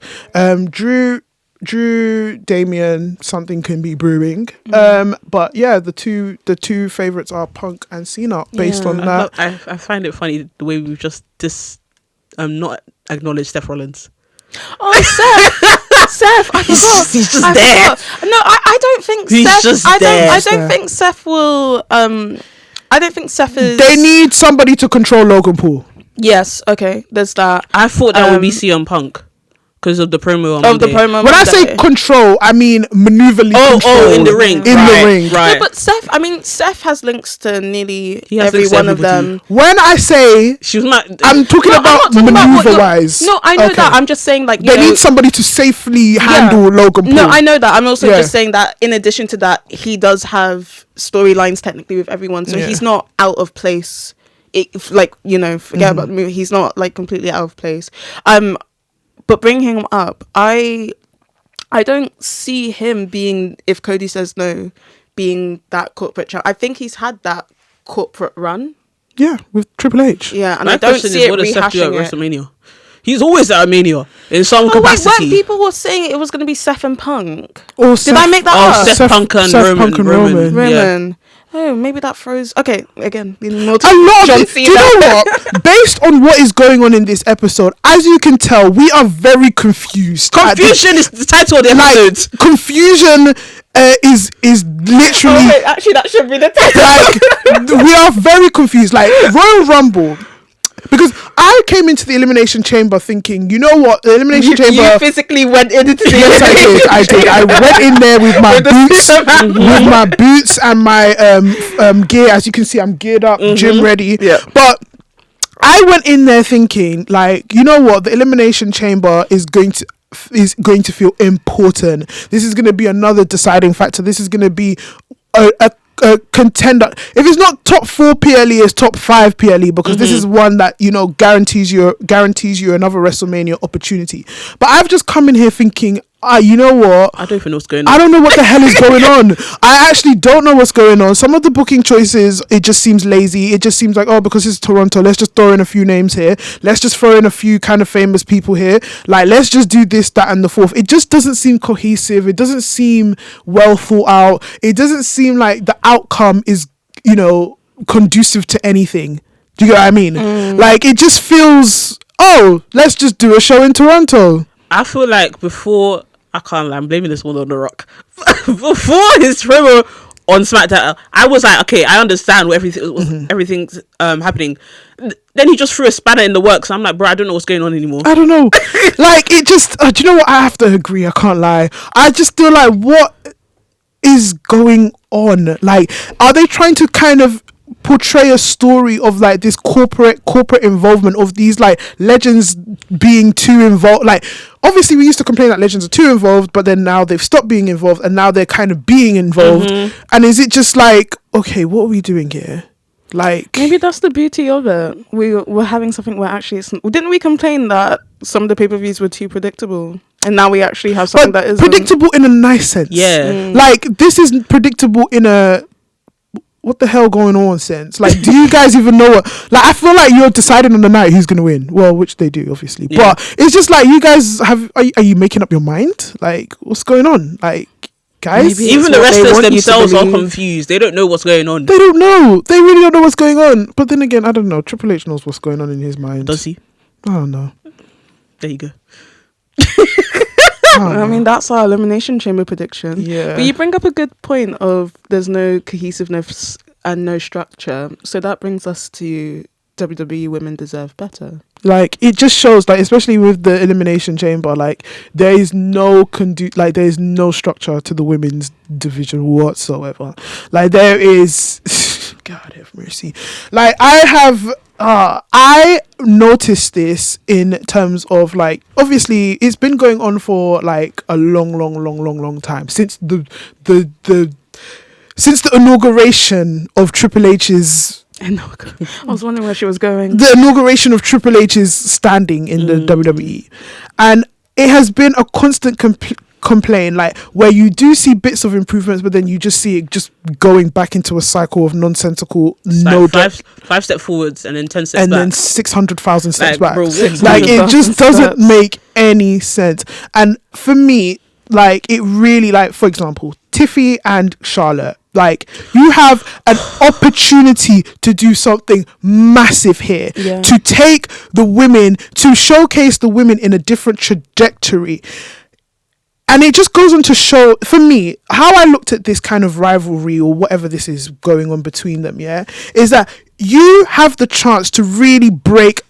Drew, Damien, something can be brewing. But the two favorites are Punk and Cena based on that. I find it funny the way we've just not acknowledged Seth Rollins. Oh, Seth, I forgot. He's just there. No, I don't think he's Seth. Just I there. don't think Seth will. I don't think Seth is. They need somebody to control Logan Paul. Yes. Okay. There's that. I thought that would be CM Punk. Because of the promo on Monday. When I say control, I mean maneuverly control. Oh, in the ring. The ring. Right. No, but Seth has links to nearly every one of them. When I say I'm talking about maneuver-wise. No, I know that. I'm just saying they need somebody to safely handle Logan Paul. No, I know that. I'm also just saying that in addition to that, he does have storylines technically with everyone. So he's not out of place. Forget about the movie. He's not completely out of place. But bring him up. I don't see him being, if Cody says no, being that corporate champ. I think he's had that corporate run. Yeah, with Triple H. Yeah, and I don't see it rehashing it. WrestleMania? He's always at Mania in some capacity. Wait, people were saying it was going to be Seth and Punk. Did I make that up? Seth Punk and Roman. Yeah. Oh, maybe that throws. Okay, again, more a lot of it. Do you know what? Based on what is going on in this episode, as you can tell, we are very confused. Confusion is the title of the episode. Confusion is literally. Oh, wait, actually, that should be the title. We are very confused. Royal Rumble. Because I came into the Elimination Chamber thinking, you know what, the Elimination Chamber. You physically went into the. Yes, I did. I went in there with my boots and my gear. As you can see, I'm geared up, gym ready. Yeah. But I went in there thinking, you know what, the Elimination Chamber is going to feel important. This is going to be another deciding factor. This is going to be a contender. If it's not top 4 PLE, it's top 5 PLE, because this is one that guarantees you another WrestleMania opportunity. But I've just come in here thinking, you know what? I don't even know what's going on. I don't know what the hell is going on. I actually don't know what's going on. Some of the booking choices, it just seems lazy. It just seems like, because it's Toronto, let's just throw in a few names here. Let's just throw in a few kind of famous people here. Let's just do this, that, and the fourth. It just doesn't seem cohesive. It doesn't seem well thought out. It doesn't seem like the outcome is, conducive to anything. Do you get what I mean? It just feels, let's just do a show in Toronto. I feel like before, I can't lie, I'm blaming this one on The Rock. Before his promo on SmackDown, I was like, okay, I understand what everything's happening. Then he just threw a spanner in the works. I'm like, bro, I don't know what's going on anymore. I don't know. It just, do you know what? I have to agree. I can't lie. I just feel like, what is going on? Are they trying to kind of portray a story of this corporate involvement of these legends being too involved? Obviously we used to complain that legends are too involved, but then now they've stopped being involved and now they're kind of being involved. And is it just okay, what are we doing here? Maybe that's the beauty of it. We're having something where actually didn't we complain that some of the pay-per-views were too predictable, and now we actually have something that is predictable in a nice sense. This is predictable in a what the hell going on sense. Do you guys even know what? I feel like you're deciding on the night who's gonna win. Well, which they do obviously, but it's just you guys are you making up your mind? What's going on? guys. Maybe Even it's the what they wrestlers want you to themselves are believe. confused. They don't know what's going on. They don't know. They really don't know what's going on. But then again, I don't know. Triple H knows what's going on in his mind. Does he? I don't know. There you go. I mean, that's our Elimination Chamber prediction. Yeah. But you bring up a good point of there's no cohesiveness and no structure. So that brings us to WWE Women Deserve Better. Like, it just shows, like, especially with the Elimination Chamber, like, there is no there is no structure to the women's division whatsoever. Like, there is God have mercy. Like, I noticed this in terms of, like, obviously it's been going on for like a long time since the inauguration of Triple H's. I was wondering where she was going. The inauguration of Triple H's standing in the WWE, and it has been a constant complaint, like, where you do see bits of improvements, but then you just see it just going back into a cycle of nonsensical, five step forwards and then 10 steps and back. then 600,000 steps back. Bro, Like, it just 600,000 doesn't steps. make any sense. And for me, like, it really, like, for example, Tiffy and Charlotte, like, you have an opportunity to do something massive here, Yeah. to take the women, to showcase the women in a different trajectory. And it just goes on to show, for me, how I looked at this kind of rivalry or whatever this is going on between them, yeah, is that you have the chance to really break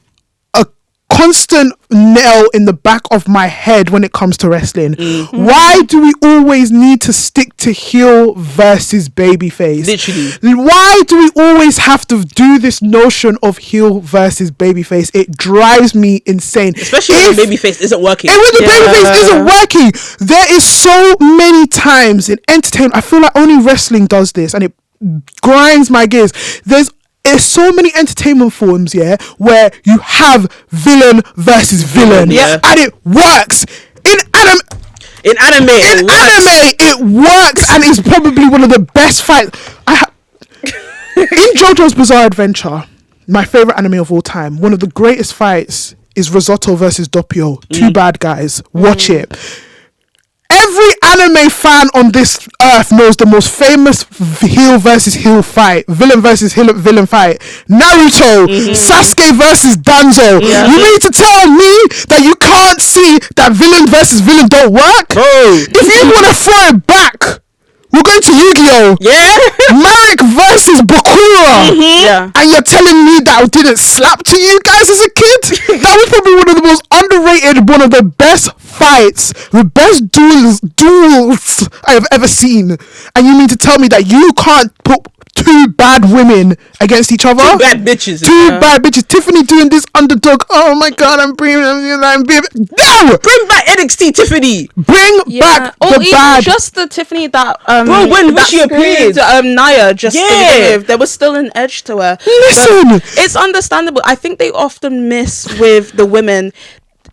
a constant nail in the back of my head when it comes to wrestling. Why do we always need to stick to heel versus babyface? Literally. Why do we always have to do this notion of heel versus babyface? It drives me insane. Especially when the babyface isn't working. And when the babyface isn't working, there is so many times in entertainment, I feel like only wrestling does this, and it grinds my gears. There's so many entertainment forms, yeah, where you have villain versus villain, Yeah. and it works. In anime, it works, and it's probably one of the best fights. In JoJo's Bizarre Adventure, my favorite anime of all time, one of the greatest fights is Risotto versus Doppio. Two bad guys. Watch it. Every anime fan on this earth knows the most famous heel versus heel fight, villain versus villain fight. Naruto, Sasuke versus Danzo. You mean to tell me that you can't see that villain versus villain don't work? If you want to throw it back, we're going to Yu-Gi-Oh! Yeah. Marek versus Bakura. Yeah. And you're telling me that didn't slap to you guys as a kid? That was probably one of the most underrated, one of the best fights, the best duels I have ever seen. And you mean to tell me that you can't put two bad women against each other? Two bad bitches. Two bad bitches. Tiffany doing this underdog. Oh my god, I'm bringing. No! Bring back NXT Tiffany. Bring back or the even bad. just the Tiffany that Bro, when that she appeared. Naya just to Yeah. begin with, there was still an edge to her. Listen. But it's understandable. I think they often miss with the women.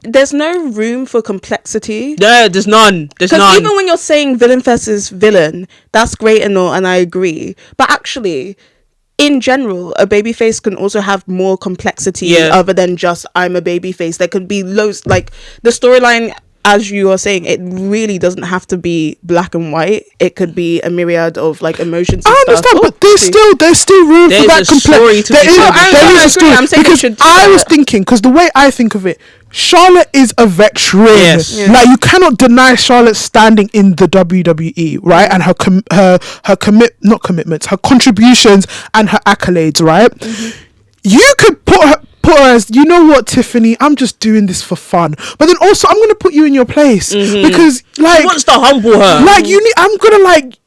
There's no room for complexity. Yeah, there's none. There's Because none. even when you're saying villain versus villain, that's great and all, and I agree. But actually, in general, a babyface can also have more complexity other than just I'm a babyface. There could be loads, like the storyline, as you are saying, it really doesn't have to be black and white. It could be a myriad of like emotions. And I understand, stuff. but there's still room for that story to be told. There is a story. I'm saying they Because should do I was that. thinking, because the way I think of it, Charlotte is a veteran. Yes. Yeah. Like, you cannot deny Charlotte's standing in the WWE, right? And her commitments, her contributions, and her accolades, right? You could put her as, you know what, Tiffany, I'm just doing this for fun. But then also, I'm gonna put you in your place because, like, He wants to humble her. like, I'm gonna, like,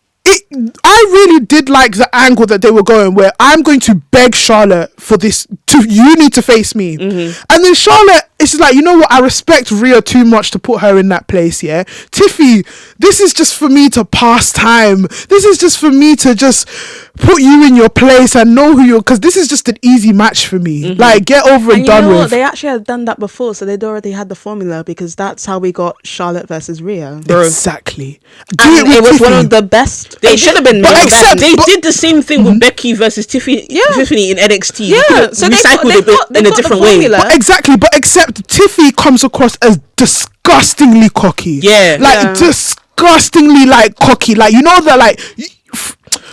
I really did like the angle that they were going, where I'm going to beg Charlotte for this, you need to face me. And then Charlotte, it's just like, you know what, I respect Rhea too much to put her in that place, yeah? Tiffy, this is just for me to pass time. This is just for me to just put you in your place and know who you're, because this is just an easy match for me. Like, get over and And done you know with. what? They actually had done that before, so they'd already had the formula, because that's how we got Charlotte versus Rhea. Exactly. And it was one of the best. They should have been. But main except- event. They did the same thing with Becky versus Tiffany in NXT. Yeah, so they've got recycled it in a different way. formula. Exactly, but except Tiffy comes across as disgustingly cocky. Yeah. Like, Yeah. disgustingly disgustingly like cocky. Like, you know that like.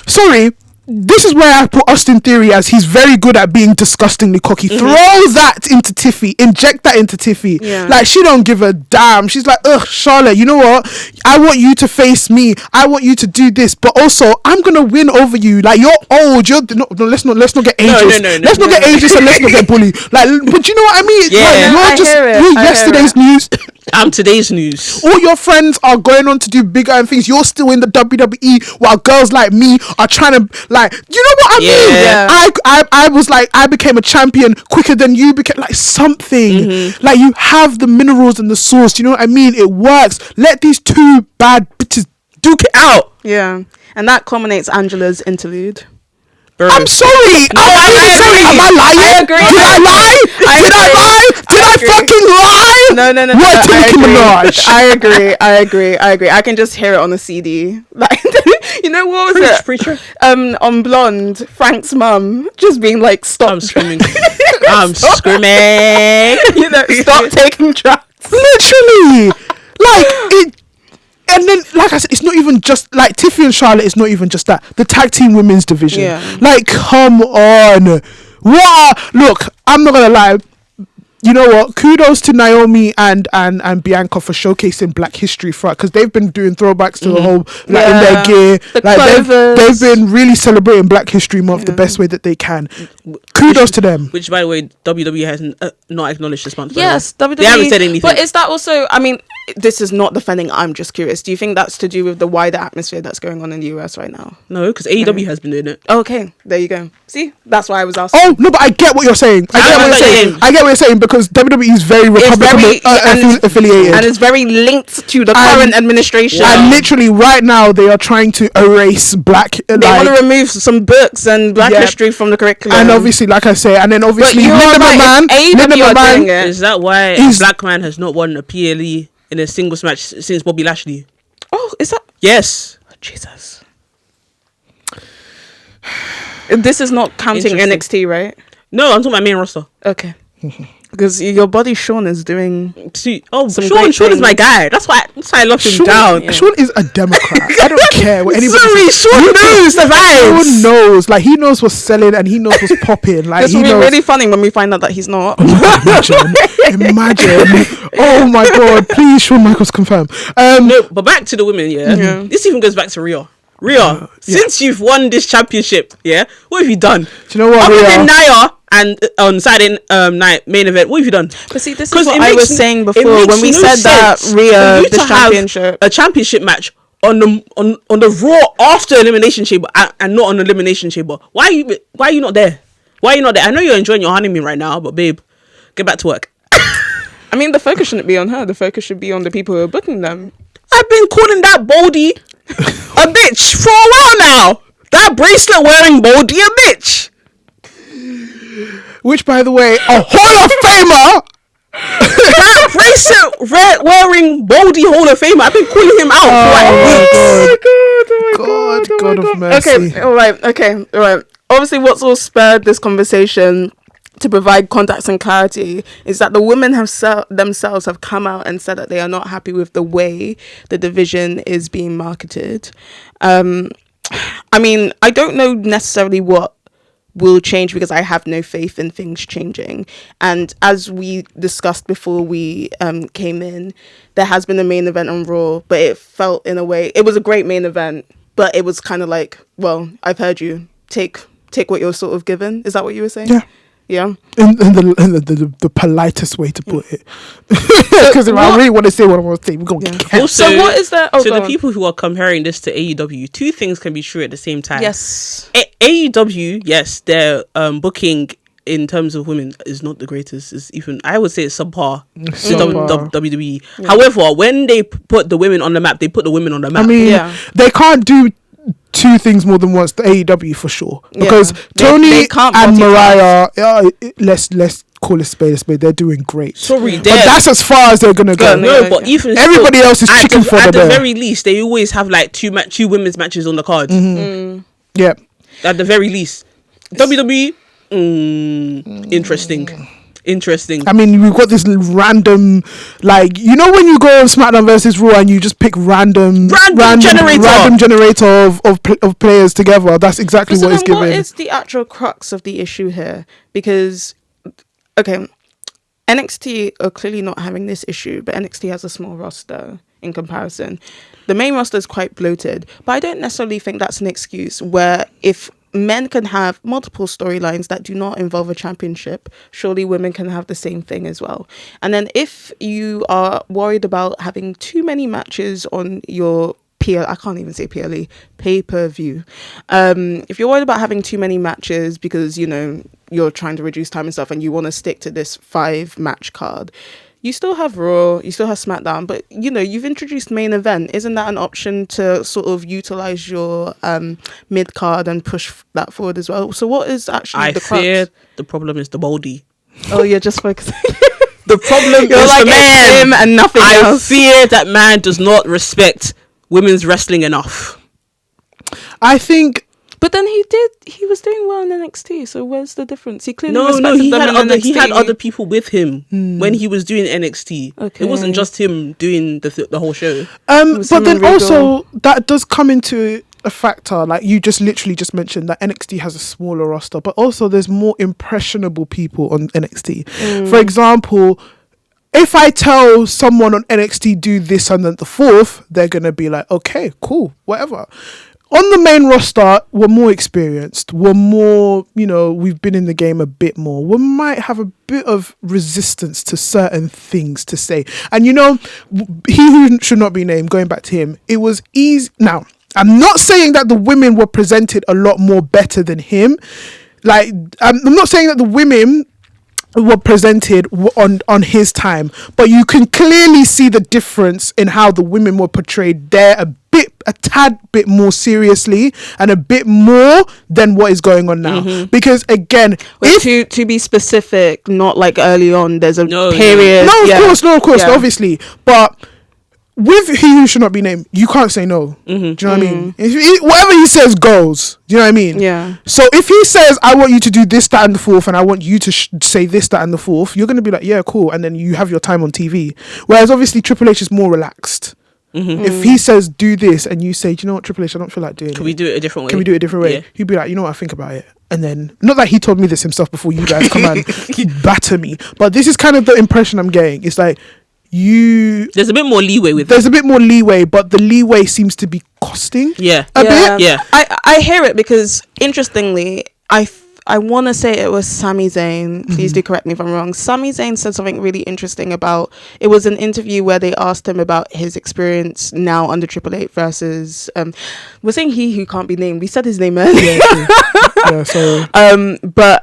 Sorry. This is where I put Austin Theory as he's very good at being disgustingly cocky. Throw that into Tiffy, inject that into Tiffy. Yeah. Like, she don't give a damn. She's like, ugh, Charlotte, you know what? I want you to face me. I want you to do this, but also I'm gonna win over you. Like, you're old. You're no, let's not get ageist. Let's not get ageist and let's not get bullied. Like, but you know what I mean? Yeah. Like, you're yesterday's news. I'm today's news. All your friends are going on to do bigger and things. You're still in the WWE while girls like me are trying to, like, you know what I mean? Yeah. I was like, I became a champion quicker than you became, like, something. Like, you have the minerals and the source. You know what I mean? It works. Let these two bad bitches duke it out. Yeah. And that culminates Angela's interlude. I'm sorry. Am I lying? I agree. Did I lie? Did I fucking lie? No. What, Nicki Minaj? I agree. I can just hear it on the CD. Like, you know what was it? Preacher. On Blonde, Frank's mum just being like, "Stop!" I'm screaming. I'm screaming. You know, stop taking drugs. Literally, like it. And then, like I said, it's not even just like Tiffy and Charlotte. It's not even just that. The tag team women's division. Yeah. Like, come on. What? Look, I'm not gonna lie. You know what? Kudos to Naomi and Bianca for showcasing Black History for because they've been doing throwbacks to the whole like in their gear. The Like they've clovers. been really celebrating Black History Month the best way that they can. Kudos to them. Which, by the way, WWE has not acknowledged this month. by the Yes, way. WWE. They haven't said anything. But is that also? I mean, this is not defending. I'm just curious. Do you think that's to do with the wider atmosphere that's going on in the US right now? No, because AEW has been doing it. Okay, there you go. See, that's why I was asking. Oh no, but I get what you're saying. I get what you're saying because WWE is very Republican affiliated, and it's very linked to the current administration. And literally, right now, they are trying to erase Black. They want to remove some books and Black history from the curriculum. And obviously, like I say, and then obviously, Linda McMahon. Is that why a Black man has not won a PLE in a singles match since Bobby Lashley? Oh, is that? Yes. Jesus. This is not counting NXT, right? No, I'm talking about main roster. Okay. Because your buddy Sean is doing. See, Some Sean great is my things. guy. That's why I love him down. Yeah. Sean is a Democrat. I don't care what anybody Sorry, says. Sean knows the vibes. Sean knows, like he knows what's selling and he knows what's popping. Like This he will be knows. really funny when we find out that he's not. Imagine. Oh my god! Please, Shawn Michaels, confirm. No, but back to the women. Yeah, Yeah. this even goes back to Rhea. Rhea, since you've won this championship, what have you done? Do you know what, Other Rhea? than Nia and on Saturday night main event, what have you done? But see, this is 'Cause what it I makes was saying it before makes when we no said that sense Rhea, for you this to have championship. a championship match on the Raw after Elimination Chamber and not on Elimination Chamber. Why are you not there? Why are you not there? I know you're enjoying your honeymoon right now, but babe, get back to work. I mean, the focus shouldn't be on her. The focus should be on the people who are booking them. I've been calling that Baldy a bitch for a while now. That bracelet wearing Baldy a bitch. Which, by the way, a Hall of Famer. That bracelet wearing Baldy Hall of Famer. I've been calling him out for like weeks. God of mercy. Okay, all right. Obviously, what's all spurred this conversation to provide context and clarity is that the women themselves have come out and said that they are not happy with the way the division is being marketed. I mean, I don't know necessarily what will change because I have no faith in things changing. And as we discussed before we came in, there has been a main event on Raw, but it felt in a way, it was a great main event, but it was kind of like, well, I've heard you. Take what you're sort of given. Is that what you were saying? Yeah. Yeah. In the politest way to put it. Because if I really want to say what I want to say, we're going to get canceled. Also, So what is that? Oh, so go the on. people who are comparing this to AEW, two things can be true at the same time. Yes. AEW, yes, their booking in terms of women is not the greatest. It's even, I would say, it's subpar to WWE. Yeah. However, when they put the women on the map, they put the women on the map. I mean, Yeah. they can't do two things more than once. The AEW for sure, because They Tony can't and multitask. Mariah, let's call a spade a spade. They're doing great. Sorry, But that's as far as they're gonna go. Go, no, but even Everybody still, else is at chicken the, fodder at the there. very least, they always have like two women's matches on the card. Yeah. At the very least, WWE, interesting. interesting. I mean, we've got this random, like, you know, when you go on SmackDown versus Raw and you just pick random generator of players together. That's exactly what it's giving. What is the actual crux of the issue here? Because, okay, NXT are clearly not having this issue, but NXT has a small roster in comparison. The main roster is quite bloated, but I don't necessarily think that's an excuse where if men can have multiple storylines that do not involve a championship, surely women can have the same thing as well. And then if you are worried about having too many matches on your I can't even say PLE, pay-per-view. If you're worried about having too many matches because, you know, you're trying to reduce time and stuff and you want to stick to this 5-match card, you still have Raw, you still have SmackDown, but, you know, you've introduced main event. Isn't that an option to sort of utilize your mid-card and push that forward as well? So what is actually the crux? I fear the problem is the baldy. Oh, you're just focusing... The problem is like the man. Him and nothing else. I fear that man does not respect women's wrestling enough. I think, but then he was doing well in NXT, so where's the difference? He clearly he had other people with him when he was doing NXT. Okay. It wasn't just him doing the whole show. But then also that does come into a factor, like you just literally just mentioned that NXT has a smaller roster, but also there's more impressionable people on NXT. For example, if I tell someone on NXT do this and then the 4th, they're going to be like, okay, cool, whatever. On the main roster, we're more experienced. We're more, you know, we've been in the game a bit more. We might have a bit of resistance to certain things to say. And, you know, he who should not be named, going back to him, it was easy. Now, I'm not saying that the women were presented a lot more better than him. Like, I'm not saying that the women were presented on his time, but you can clearly see the difference in how the women were portrayed there a tad bit more seriously and a bit more than what is going on now. Because again, to be specific, not like early on there's a period. No, of course, obviously, but with he who should not be named, you can't say no. Do you know what I mean? Whatever he says goes. Do you know what I mean? Yeah. So if he says, I want you to do this, that, and the 4th, and I want you to say this, that, and the 4th, you're going to be like, yeah, cool. And then you have your time on TV. Whereas obviously Triple H is more relaxed. If he says, do this, and you say, do you know what, Triple H, I don't feel like doing it. Can we do it a different way? Yeah. He'd be like, you know what, I think about it. And then, not that he told me this himself before you guys come and batter me, but this is kind of the impression I'm getting. It's like, there's a bit more leeway with there's a bit more leeway, but the leeway seems to be costing a bit. Yeah. I hear it because interestingly, I want to say it was Sami Zayn. Please do correct me if I'm wrong. Sami Zayn said something really interesting about, it was an interview where they asked him about his experience now under Triple H versus, we're saying he who can't be named. We said his name earlier. But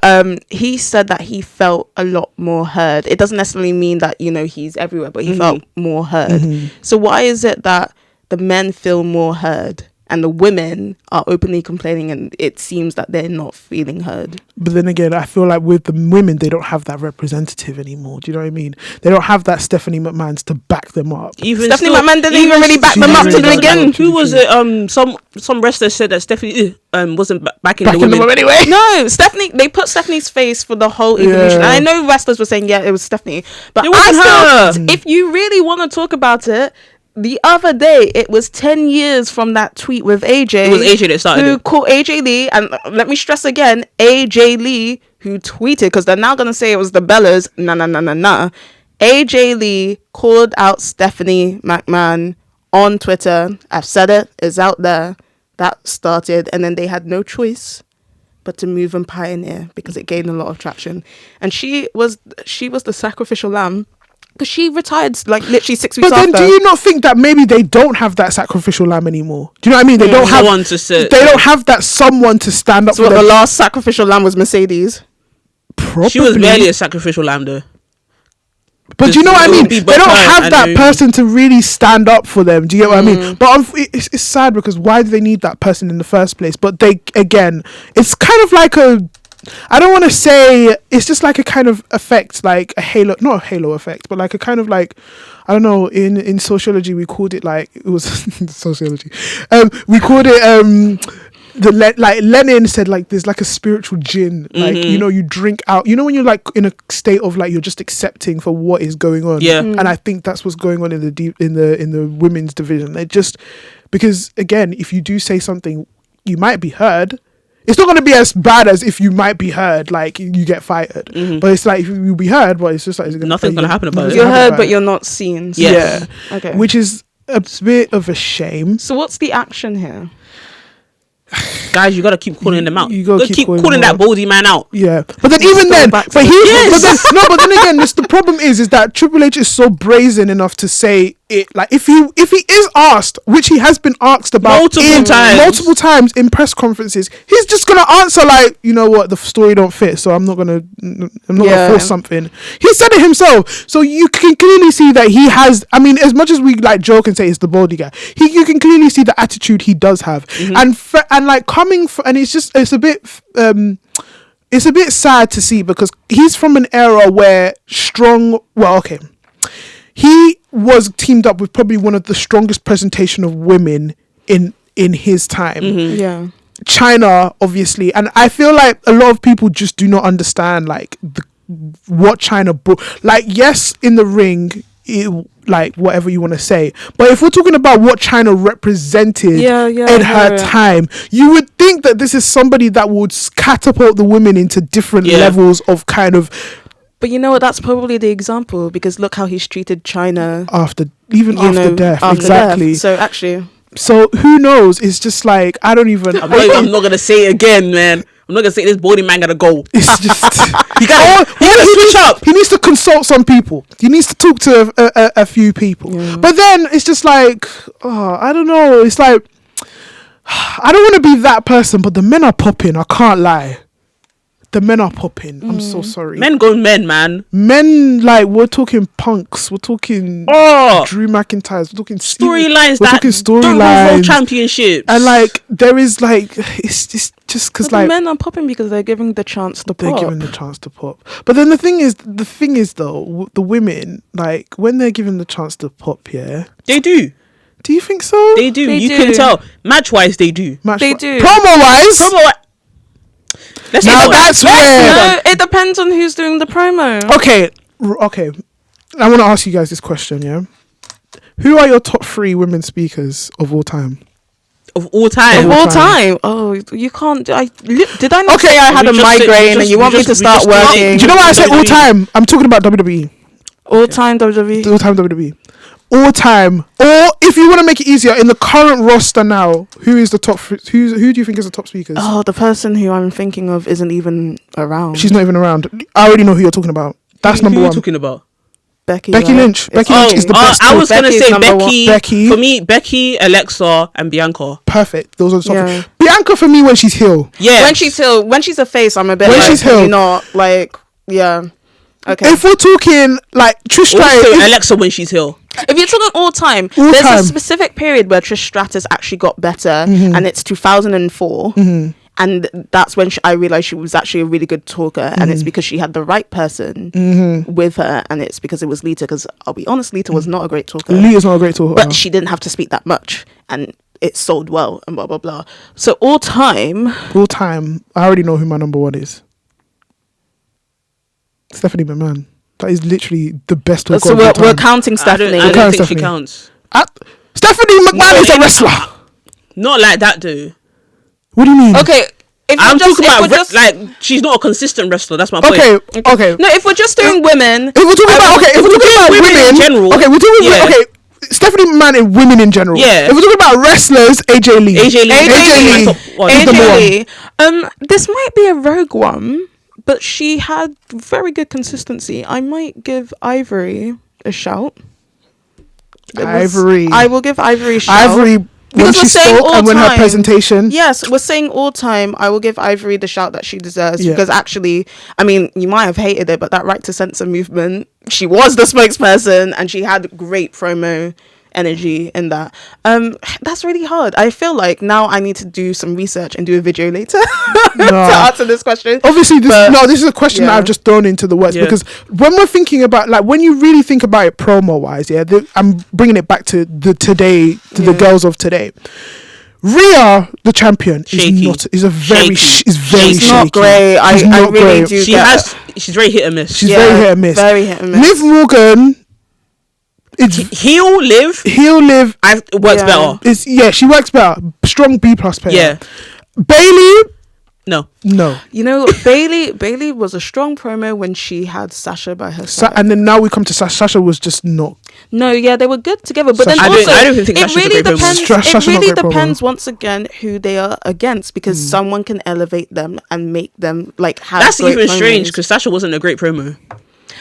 he said that he felt a lot more heard. It doesn't necessarily mean that, you know, he's everywhere, but he felt more heard. So why is it that the men feel more heard and the women are openly complaining and it seems that they're not feeling heard? But then again, I feel like with the women, they don't have that representative anymore. Do you know what I mean? They don't have that Stephanie McMahon's to back them up. Stephanie McMahon didn't even really back them up to the beginning. Who was it? Some wrestler said that Stephanie wasn't backing the women anyway. No, Stephanie. They put Stephanie's face for the whole evolution. And I know wrestlers were saying, yeah, it was Stephanie, but it wasn't her. If you really want to talk about it, the other day, it was 10 years from that tweet with AJ. It was AJ that started who called AJ Lee, and let me stress again, AJ Lee, who tweeted, because they're now going to say it was the Bellas. Nah. AJ Lee called out Stephanie McMahon on Twitter. I've said it, it's out there. That started, and then they had no choice but to move and pioneer because it gained a lot of traction. And she was the sacrificial lamb. Because she retired like literally 6 weeks after. But then do you not think that maybe they don't have that sacrificial lamb anymore? Do you know what I mean? They don't have someone to sit. They don't have that someone to stand up for them. The last sacrificial lamb was Mercedes. Probably. She was barely a sacrificial lamb though. But do you know what I mean? They don't have that person to really stand up for them. Do you get what I mean? But it's sad because why do they need that person in the first place? But it's kind of like I don't want to say, it's just like a kind of effect, like a halo, not a halo effect, but like a kind of like, I don't know, in sociology we called it like, it was sociology, we called it like Lenin said, like there's like a spiritual gin, like you know, you drink out, you know, when you're like in a state of like you're just accepting for what is going on. And I think that's what's going on in the women's division. They just, because again, if you do say something, you might be heard. It's not going to be as bad as if you might be heard, like you get fired. But it's like if you be heard, but it's just like nothing's going to happen about it. You're heard, but you're not seen. So. Yes. Yeah. Okay. Which is a bit of a shame. So what's the action here? Guys, you gotta keep calling them out. You gotta keep calling calling that them baldy man out. Yeah, but then even then, back to but the- he, but then again, the problem is that Triple H is so brazen enough to say it. Like if he is asked, which he has been asked about multiple times in press conferences, he's just gonna answer like, you know what, the story don't fit, so I'm not gonna force something. He said it himself, so you can clearly see that he has. I mean, as much as we like joke and say it's the baldy guy, you can clearly see the attitude he does have, and like coming from, and it's a bit sad to see because he's from an era where he was teamed up with probably one of the strongest presentation of women in his time. Yeah. China, obviously, and I feel like a lot of people just do not understand like what China brought. Like, yes, in the ring, like whatever you want to say, but if we're talking about what China represented in her time, you would think that this is somebody that would catapult the women into different levels of kind of. But you know what? That's probably the example because look how he's treated China after death. Exactly. So actually. So who knows? It's just like I don't even. I'm not gonna say it again, man. I'm not gonna say this baldy man gotta go. It's just he gotta switch up. He needs to consult some people. He needs to talk to a few people. Yeah. But then it's just like, I don't know. It's like I don't want to be that person, but the men are popping. I can't lie. The men are popping. I'm so sorry. Men go men, man. Men, like, we're talking punks. We're talking Drew McIntyres. We're talking storylines. We're talking storylines. Championships. And, like, there is, like, it's just because, like. The men are popping because they're giving the chance to pop. They're giving the chance to pop. But then the thing is, though, the women, like, when they're given the chance to pop, yeah. They do. Do you think so? They do. You can tell. Match-wise, they do. They do. Promo-wise. Now that's where. No, it depends on who's doing the promo. Okay. I want to ask you guys this question, yeah? Who are your top 3 women speakers of all time? Of all time? Of all time? Oh, you can't. Did I not say I had a migraine and you want me to start working? Do you know why I say all time? I'm talking about WWE. All time WWE? All time WWE. All time, or if you want to make it easier, in the current roster now, who is the top? Who do you think is the top speakers? Oh, the person who I'm thinking of isn't even around. She's not even around. I already know who you're talking about. That's number 1. Who are you talking about? Becky Lynch. Becky Lynch is the best. I was going to say Becky. For me, Becky, Alexa, and Bianca. Perfect. Those are the top 3. Bianca for me when she's heel. Yeah. When she's heel. When she's a face, I'm a bit when she's heel. Not like, yeah. Okay. If we're talking like Trish Stratus, Alexa when she's heel. If you're talking all time, there's a specific period where Trish Stratus actually got better, and it's 2004. And that's when I realized she was actually a really good talker, and it's because she had the right person with her, and it's because it was Lita. Because I'll be honest, Lita was not a great talker. Lita's not a great talker, but she didn't have to speak that much, and it sold well, and blah blah blah. So all time, I already know who my number 1 is. Stephanie McMahon. That is literally the best we've so got. we're counting Stephanie. I don't think she counts. Stephanie McMahon is a wrestler. Not like that, though. What do you mean? Okay. I'm talking about like she's not a consistent wrestler. That's my point. Okay. No, if we're just doing women, if we're talking about women in general, okay, we're talking okay. Stephanie McMahon and women in general. Yeah. If we're talking about wrestlers, AJ Lee. This might be a rogue one, but she had very good consistency. I might give Ivory a shout. I will give Ivory a shout. When because she spoke and when her presentation. Yes, we're saying all time. I will give Ivory the shout that she deserves because actually, I mean, you might have hated it, but that right to censor movement, she was the spokesperson and she had great promo energy in that. That's really hard. I feel like now I need to do some research and do a video later to answer this question. Obviously, this is a question that I've just thrown into the words because when we're thinking about, like, when you really think about it promo wise, I'm bringing it back to the girls of today. Rhea, the champion, Shaky. is very Shaky. shaky. She's not great. She's I not really great. do. She's very hit and miss. She's very hit and miss. Very hit and miss. Liv Morgan, it's Heel Liv, it works Yeah. better. she works better. Strong B+ player. Yeah. Bailey, No. no. You know, Bailey was a strong promo when she had Sasha by her side. And then now we come to Sasha. Sasha was just not. No, yeah, they were good together, but then Sasha- also I don't even think it Sasha's a really great promo. depends. Sasha's It not really a great promo. depends once again who they are against, because someone can elevate them and make them like have. That's great even strange promos. because Sasha wasn't a great promo.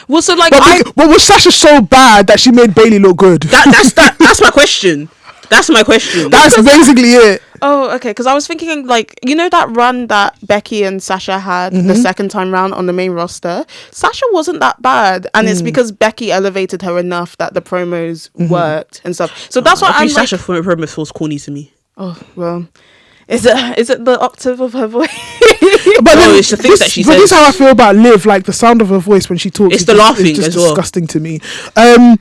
Well, so like But was Sasha so bad that she made Bailey look good? That's my question. That's my question. That's basically it. Oh, okay. Because I was thinking, like, you know that run that Becky and Sasha had the second time round on the main roster? Sasha wasn't that bad. And it's because Becky elevated her enough that the promos worked and stuff. So that's what I'm like. Sasha promo feels corny to me. Oh, well. Is it the octave of her voice? But No, then it's the things that she but this is says. how I feel about Liv. Like the sound of her voice when she talks. It's is the just- laughing it's just as well. disgusting to me. Oh,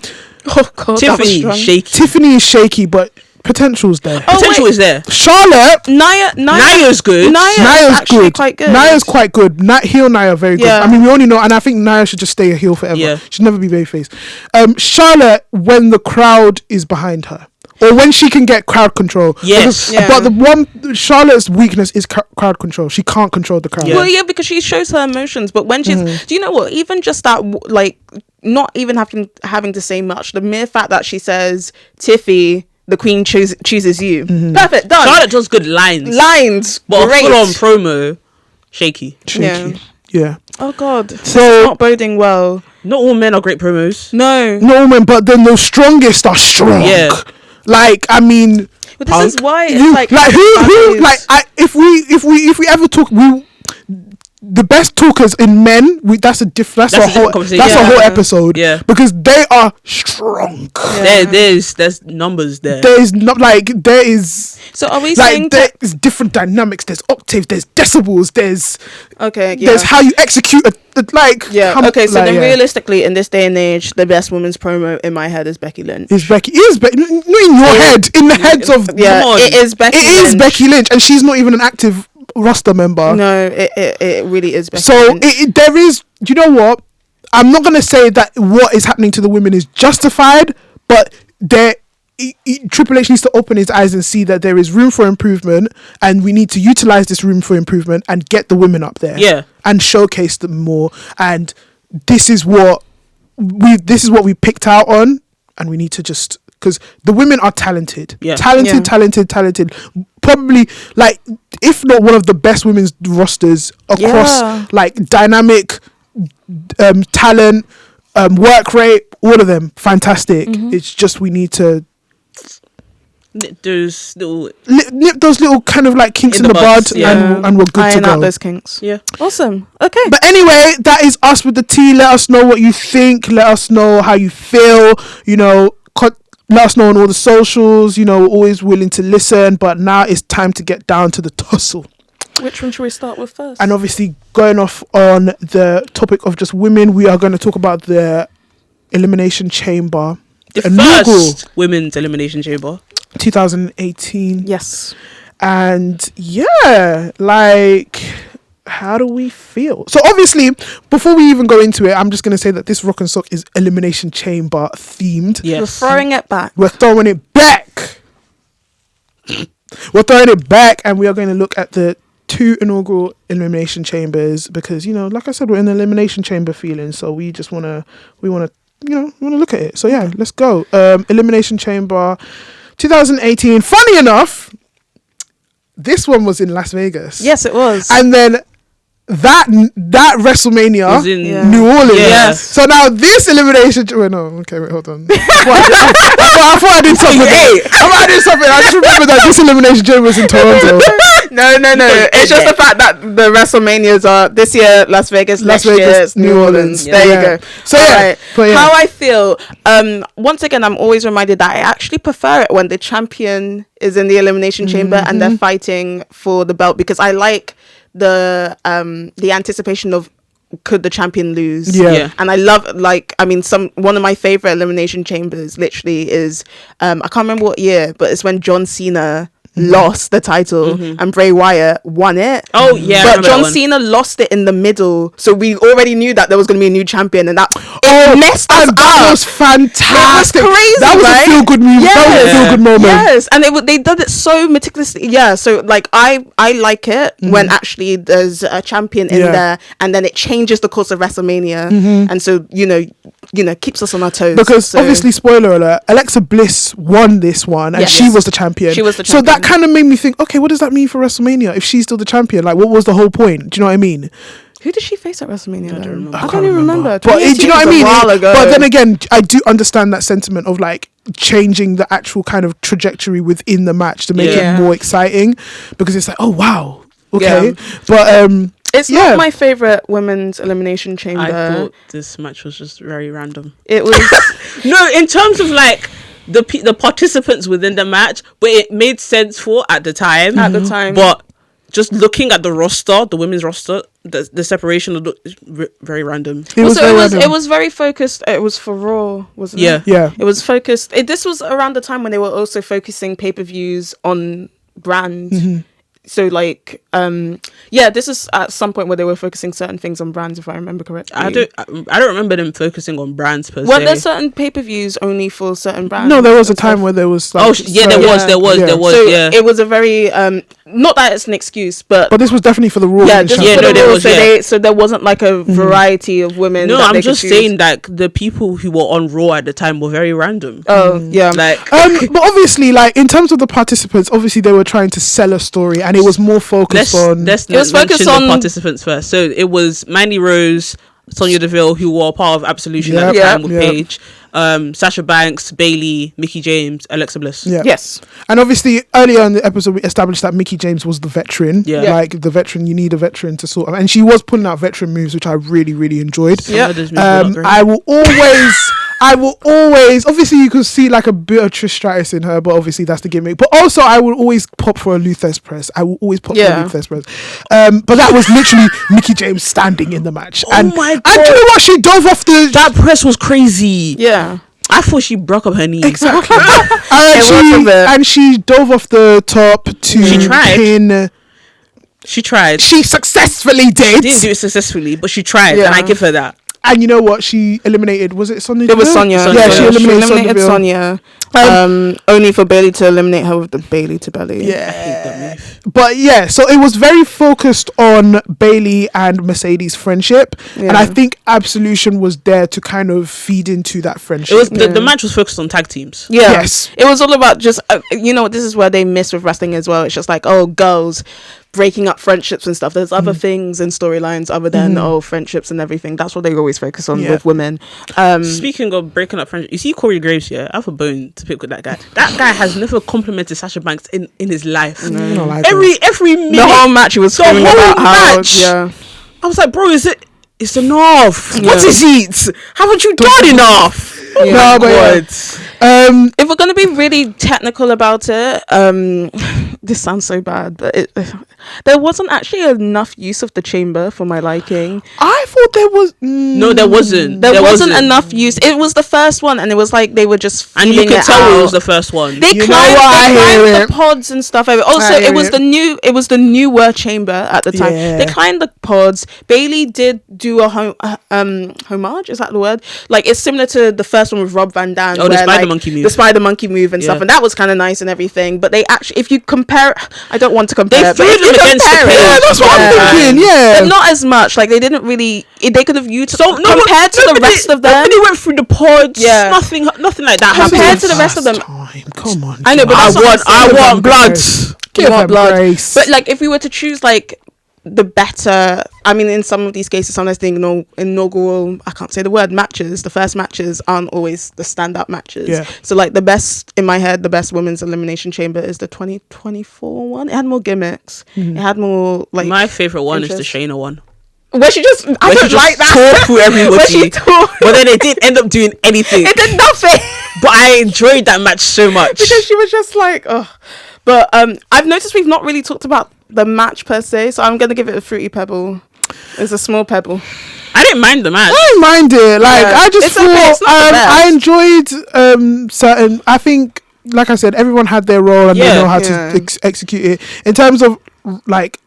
God. that was Tiffany, strong. shaky. Tiffany is shaky, but potential's there. Oh, Potential wait. is there. Charlotte. Naya's good. Naya's Naya's actually good. quite good. Naya's quite good. Heel Naya very good. Yeah. I mean, we only know, and I think Naya should just stay a heel forever. Yeah. Should never be babyface. Charlotte, when the crowd is behind her, or when she can get crowd control. Yes. Yeah. But the one Charlotte's weakness is crowd control. She can't control the crowd. Yeah. Well, yeah, because she shows her emotions, but when she's, do you know what? Even just that, like, not even having to say much. The mere fact that she says, "Tiffy, the queen chooses you." Perfect, done. Charlotte does good lines. Lines, But great. a full on promo, shaky. Shaky. Yeah. Oh God, So not boding well. Not all men are great promos. No, no man, but then the strongest are strong. Yeah. Like I mean, but this is why it's you, like who families. like if we ever talk the best talkers in men, that's a That's a whole different conversation. that's a Yeah. whole episode. Yeah. Because they are strong. Yeah. There's numbers there. There's not like there is So are we saying like there's different dynamics. There's octaves. There's decibels. There's okay? Yeah. there's how you execute like Yeah. come- Okay. So like, then, yeah. realistically, in this day and age, the best women's promo in my head is Becky Lynch. Is Becky not in your head, in the heads of Yeah, Come on. it is Becky. it is Lynch. Becky Lynch, and she's not even an active roster member. No, it really is Becky. So Lynch. there is, you know what? I'm not gonna say that what is happening to the women is justified, but Triple H needs to open his eyes and see that there is room for improvement, and we need to utilize this room for improvement and get the women up there, Yeah. and showcase them more. And this is what we picked out on, and we need to just because the women are talented, Yeah. talented. Probably like if not one of the best women's rosters across Yeah. like dynamic talent, work rate, all of them fantastic. It's just we need to There's little nip those little kind of like kinks in the bud, yeah. and we're good Iron to out go. those kinks. yeah. Awesome. Okay. But anyway, that is us with the tea. Let us know what you think. Let us know how you feel. You know, let us know on all the socials. You know, we're always willing to listen. But now it's time to get down to the tussle. Which one should we start with first? And obviously, going off on the topic of just women, we are going to talk about the Elimination Chamber. The Inaugural first women's elimination chamber. 2018. Yes. And yeah, like, how do we feel? So obviously, before we even go into it, I'm just going to say that this Rock and Sock is Elimination Chamber themed. Yes. We're throwing it back. We're throwing it back. We're throwing it back, and we are going to look at the 2 inaugural Elimination Chambers because, you know, like I said, we're in the Elimination Chamber feeling, so we want to look at it. So yeah, let's go. Elimination Chamber 2018. Funny enough, this one was in Las Vegas. Yes, it was. And then that WrestleMania Was in Yeah. New Orleans. Yes. So now this elimination. Wait, no. Okay, wait, hold on. I thought I did something. I did something. I just remember that this elimination chamber was in Toronto. No. It's just the fact that the WrestleManias are this year Las Vegas, Las next year Vegas, it's New Orleans. Yeah. There Yeah. you go. So All yeah, right. but yeah. How I feel. Once again, I'm always reminded that I actually prefer it when the champion is in the Elimination Chamber and they're fighting for the belt because I like the anticipation of could the champion lose. Yeah. And I love one of my favorite Elimination Chambers literally is I can't remember what year, but it's when John Cena lost the title and Bray Wyatt won it. Oh yeah, I But remember that John one. Cena lost it in the middle, so we already knew that there was going to be a new champion, and that it messed us And that up. was fantastic. It was crazy, That was right? a feel good move. That was a Yes. feel good moment. Yes, and they did it so meticulously. Yeah, so like I like it when actually there's a champion in Yeah. there, and then it changes the course of WrestleMania, and so you know keeps us on our toes. Because So- obviously, spoiler alert, Alexa Bliss won this one and Yes. she was the champion. She was the So that champion. kind of made me think, okay, what does that mean for WrestleMania if she's still the champion? Like, what was the whole point? Do you know what I mean? who did she face at WrestleMania? don't then? remember. I don't even remember. But do you know what I mean? A while ago. But then again, I do understand that sentiment of like changing the actual kind of trajectory within the match to make Yeah. it more exciting, because it's like, oh wow, okay. Yeah. But it's yeah. not my favorite women's elimination chamber. I thought this match was just very random. It was. No, in terms of like the participants within the match, but it made sense for at the time. At the time. But just looking at the roster, the women's roster, the separation of very random. It was Also, very random. it was very focused. It was for Raw, wasn't Yeah. it? Yeah. It was focused. This was around the time when they were also focusing pay-per-views on brand. So like, this is at some point where they were focusing certain things on brands, if I remember correctly. I don't remember them focusing on brands per Well, se. there's certain pay-per-views only for certain brands. No, there was a and time stuff. where there was like, there was, Yeah. there was, Yeah. there was, So yeah. it was a very not that it's an excuse, but But this was definitely for the Raw. yeah, Women's just Yeah, for no, the there rules. was, yeah. So there wasn't like a variety of women. No, that I'm they could just choose. saying that the people who were on Raw at the time were very random. Oh yeah, Like, But obviously, like in terms of the participants, obviously they were trying to sell a story, and it was more focused on. let's It was mention focused the on- participants first. So it was Mandy Rose, Sonya Deville, who were part of Absolution at Yep. the time Yep. with Yep. Paige, Sasha Banks, Bailey, Mickey James, Alexa Bliss. Yeah. yes. And obviously, earlier in the episode, we established that Mickey James was the veteran. Yeah. Yeah. Like the veteran, you need a veteran to sort of, and she was putting out veteran moves, which I really, really enjoyed. Some Yeah. of those moves were not great. I will always, obviously, you could see like a bit of Trish Stratus in her, but obviously that's the gimmick. But also, I will always pop for a Luthez press. I will always pop for a Yeah. Luthez press. But that was literally Mickey James standing in the match. Oh and, my And do you know what? She dove off the. That press was crazy. Yeah. I thought she broke up her knee. Exactly. It was a bit. And she dove off the top to She tried. pin. She tried. She successfully did. didn't do it successfully, but she tried, Yeah. and I give her that. And you know what? She eliminated. Was it Sonya? It was Deville? Sonya. Sonya. Yeah, she eliminated, Sonya. Sonya. Only for Bailey to eliminate her with the Bailey to belly. Yeah. I hate that move. But yeah, so it was very focused on Bailey and Mercedes' friendship, and Yeah. I think Absolution was there to kind of feed into that friendship. It was Yeah. the match was focused on tag teams. Yeah. Yes. It was all about just, this is where they miss with wrestling as well. It's just like, oh, girls breaking up friendships and stuff. There's other things and storylines other than, friendships and everything. That's what they always focus on Yeah. with women. Speaking of breaking up friendship, you see Corey Graves here. I have a bone to pick with that guy. That guy has never complimented Sasha Banks in his life. You know, like, Every minute, The whole match, he was The screaming whole about how, match. yeah. I was like, bro, it's enough. Yeah. What is it? Haven't you done enough? Oh Yeah. my No, but yeah. God. If we're gonna be really technical about it, this sounds so bad, but there wasn't actually enough use of the chamber for my liking. I thought there was. No, there wasn't. There wasn't enough use. It was the first one, and it was like they were just And you feeling could it tell out. it was the first one. They You know climbed, what? I hear the it. pods and stuff. Also, I hear it was it. it was the newer chamber at the time. Yeah. They climbed the pods. Bailey did do a homage. Is that the word? Like it's similar to the first one with Rob Van Dam. Oh, the where, spider like, monkey move. The spider monkey move and Yeah. stuff, and that was kind of nice and everything. But they actually, if you compare, I don't want to compare. They but threw if you them against the compare page. it- Yeah, that's what I'm thinking. Yeah. But not as much. Like they didn't really. They could have used So compared to the rest of them. Nobody went through the pods. Yeah. Nothing like that Compared happened. to the rest of them. Time. Come on. I know, but John. that's what I'm saying. I want blood. Give You want them blood. grace. But like, if we were to choose like the better, I mean, in some of these cases, sometimes the inaugural, I can't say the word, matches. The first matches aren't always the standout matches. Yeah. So like the best in my head, the best women's elimination chamber is the 2024 one. It had more gimmicks. It had more like My favorite one is the interest. Shayna one. where she just I Where she don't just like that. tore through everybody. Where she tore. But then it didn't end up doing anything. It did nothing. But I enjoyed that match so much. Because she was just like, oh. But I've noticed we've not really talked about the match per se, so I'm gonna give it a fruity pebble. It's a small pebble. I didn't mind the match. I didn't mind it. Like Yeah. I just It's okay, thought it's not the best. I enjoyed certain. I think like I said, everyone had their role and they know how Yeah. to execute it. In terms of like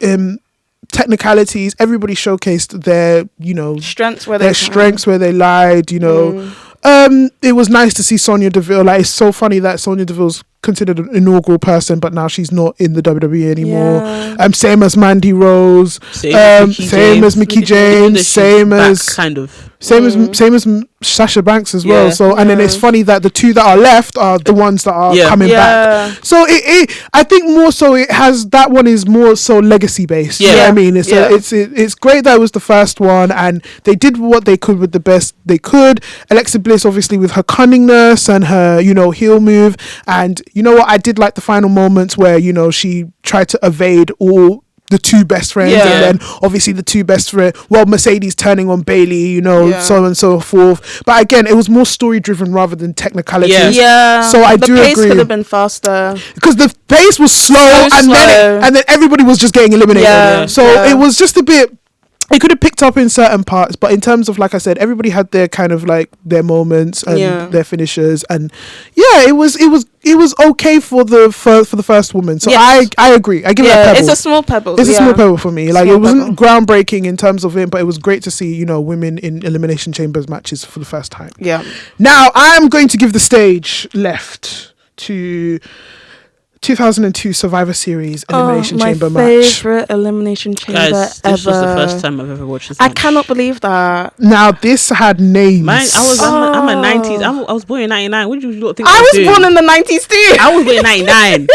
technicalities, everybody showcased their, you know, Strengths where their strengths where they lied, you know. It was nice to see Sonya Deville. Like, it's so funny that Sonya Deville's considered an inaugural person, but now she's not in the WWE anymore. Yeah. Same as Mandy Rose. Same as Mickey James. Same as Sasha Banks as well. So and then it's funny that the two that are left are the ones that are coming back. So I think more so it has, that one is more so legacy based. You know what I mean? It's great that it was the first one and they did what they could with the best they could. Alexa Bliss obviously with her cunningness and her, you know, heel move, and you know what, I did like the final moments where, you know, she tried to evade all the two best friends and then obviously the two best friends, Mercedes turning on Bailey, you know, so on and so forth. But again, it was more story driven rather than technicality. So I do agree. The pace could have been faster because the pace was slow, and then everybody was just getting eliminated. It was just a bit. It could have picked up in certain parts, but in terms of, like I said, everybody had their kind of like their moments and their finishers, and it was okay for the first woman. So I agree. I give it a pebble. It's a small pebble. It's a small pebble for me. Like, it wasn't groundbreaking in terms of it, but it was great to see, you know, women in Elimination Chambers matches for the first time. Yeah. Now I'm going to give the stage left to 2002 Survivor Series Elimination Chamber match. My favorite Elimination Chamber Guys, ever. This was the first time I've ever watched this I match. cannot believe that. Now this had names. I'm a 90s. I was born in 99. What did you think I was doing? born in the 90s too. I was born in 99.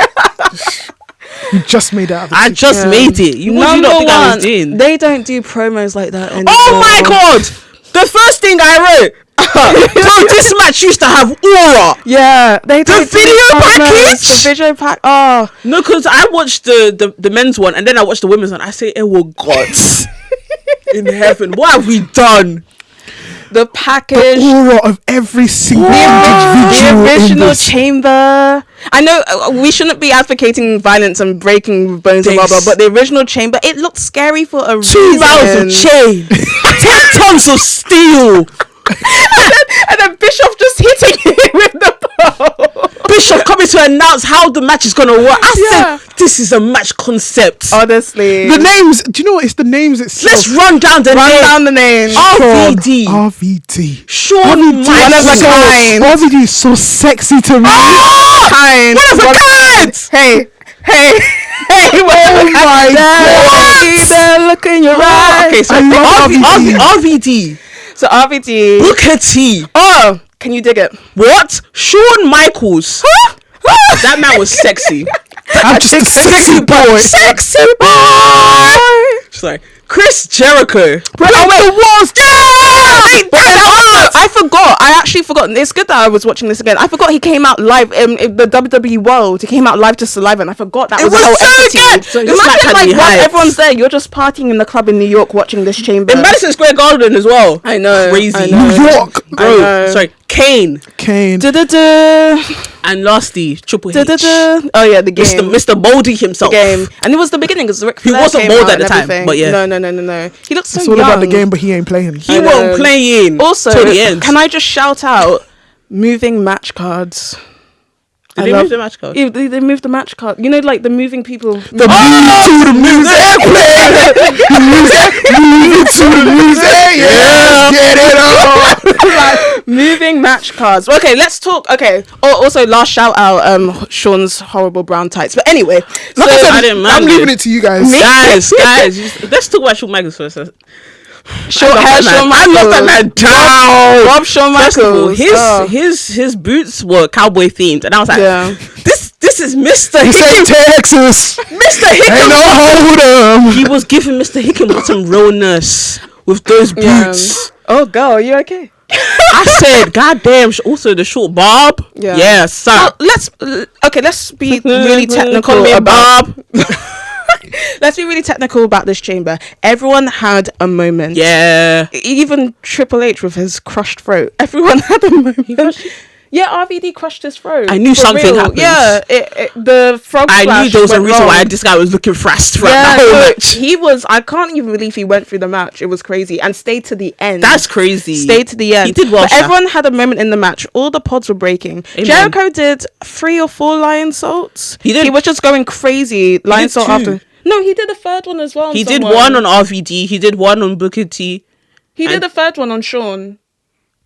You just made that. I just made it. What do you not think I was doing? They don't do promos like that anymore. Oh my god! The first thing I wrote. So this match used to have aura. Yeah, they the video package. The video pack. Oh no, because I watched the men's one and then I watched the women's one. I say, "Oh gods in heaven, what have we done?" The package, the aura of every single individual, the original chamber. I know we shouldn't be advocating violence and breaking bones and blah blah, but the original chamber, it looked scary for a 2 miles of chain, 10 tons of steel. and then Bishop just hitting it with the pole. Bishop coming to announce how the match is gonna work. I said, this is a match concept. Honestly, the names. Do you know what? It's the names itself. Let's run down the names. RVD. Shawn Michaels. RVD is so sexy to me. Kind. One of a kind. Hey. Oh my god. Look in your eyes. Okay, so RVD. So RVD. Booker T. Oh, can you dig it? What? Shawn Michaels. That man was sexy. I'm just a sexy boy. Sexy boy. Sorry. Chris Jericho. I forgot. I actually forgot. It's good that I was watching this again. I forgot he came out live in the WWE World. He came out live to Saliva, and I forgot that was the whole entity. So imagine like while everyone's there, you're just partying in the club in New York watching this chamber. In Madison Square Garden as well. I know. Crazy. New York. Bro. Sorry. Kane. And lastly, Triple H. Oh yeah, the game. Mr. Moldy himself. The game. And it was the beginning because Ric Flair wasn't came bold out at the time, everything. but yeah. No. He looks so It's all young. about the game, but he ain't playing. He won't play in. Also, till the end. can I just shout out moving match cards? Did they move the match card? Yeah, they moved the match card. You know, like the moving people. The move to the music. Move to the music. Yeah, get it on. Like, moving match cards. Okay, let's talk. Okay. Also, last shout out, Sean's horrible brown tights. But anyway, so I didn't mind I'm leaving it to you guys. Guys, let's talk about Shawn Michaels first. Short hair, Shawn Michaels. I love that man down. Rob Shawn Michaels. His boots were cowboy themed, and I was like, this is Mr. He said Texas. Mr. Hickenbottom. Ain't no hold 'em. He was giving Mr. Hickenbottom realness with those boots. Oh, girl, are you okay? I said, God damn. Also, the short bob. Yeah, son. Well, let's be really technical Call me about Bob. Let's be really technical about this chamber. Everyone had a moment. Yeah. Even Triple H with his crushed throat. Everyone had a moment. Yeah, RVD crushed his throat. I knew For something real. happened. Yeah, the frog I splash knew there was a went reason why wrong. this guy was looking fast throughout Yeah, the whole no, match. he was. I can't even believe he went through the match. It was crazy and stayed to the end. That's crazy. Stayed to the end. He did well, But Sha. everyone had a moment in the match. All the pods were breaking. Amen. Jericho did 3 or 4 lion salts. He did. He was just going crazy. Lion did salt 2. after. No, he did a third one as well. He did one on RVD. He did one on Booker T. He did and- a third one on Sean.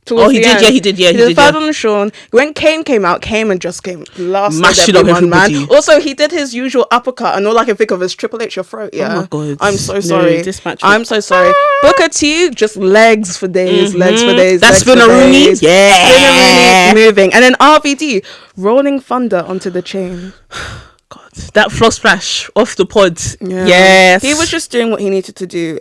Oh, he the did, end. yeah, he did, yeah, He he did did, the third yeah. one on Sean. When Kane came out, Kane and just came blasted Mashing up everyone, man. everybody. Also, he did his usual uppercut, and all I can think of is Triple H your throat. Yeah, my God. I'm so No, sorry. this match I'm was- so sorry. Booker T just legs for days, legs for days. That's legs for Spinaroonie. days. Yeah. Spinaroonie moving, and then RVD rolling thunder onto the chain. God, that frog splash off the pod. Yeah. Yes. He was just doing what he needed to do.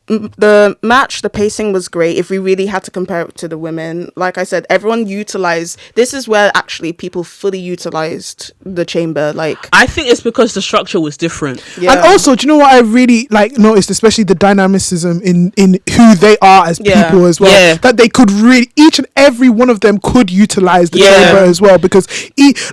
The match, the pacing was great. If we really had to compare it to the women, like I said, everyone utilized. This is where actually people fully utilized the chamber. Like, I think it's because the structure was different. yeah. And also, do you know what I really like noticed, especially the dynamicism in who they are as Yeah. people as well. Yeah. That they could really, each and every one of them could utilize the Yeah. chamber as well, because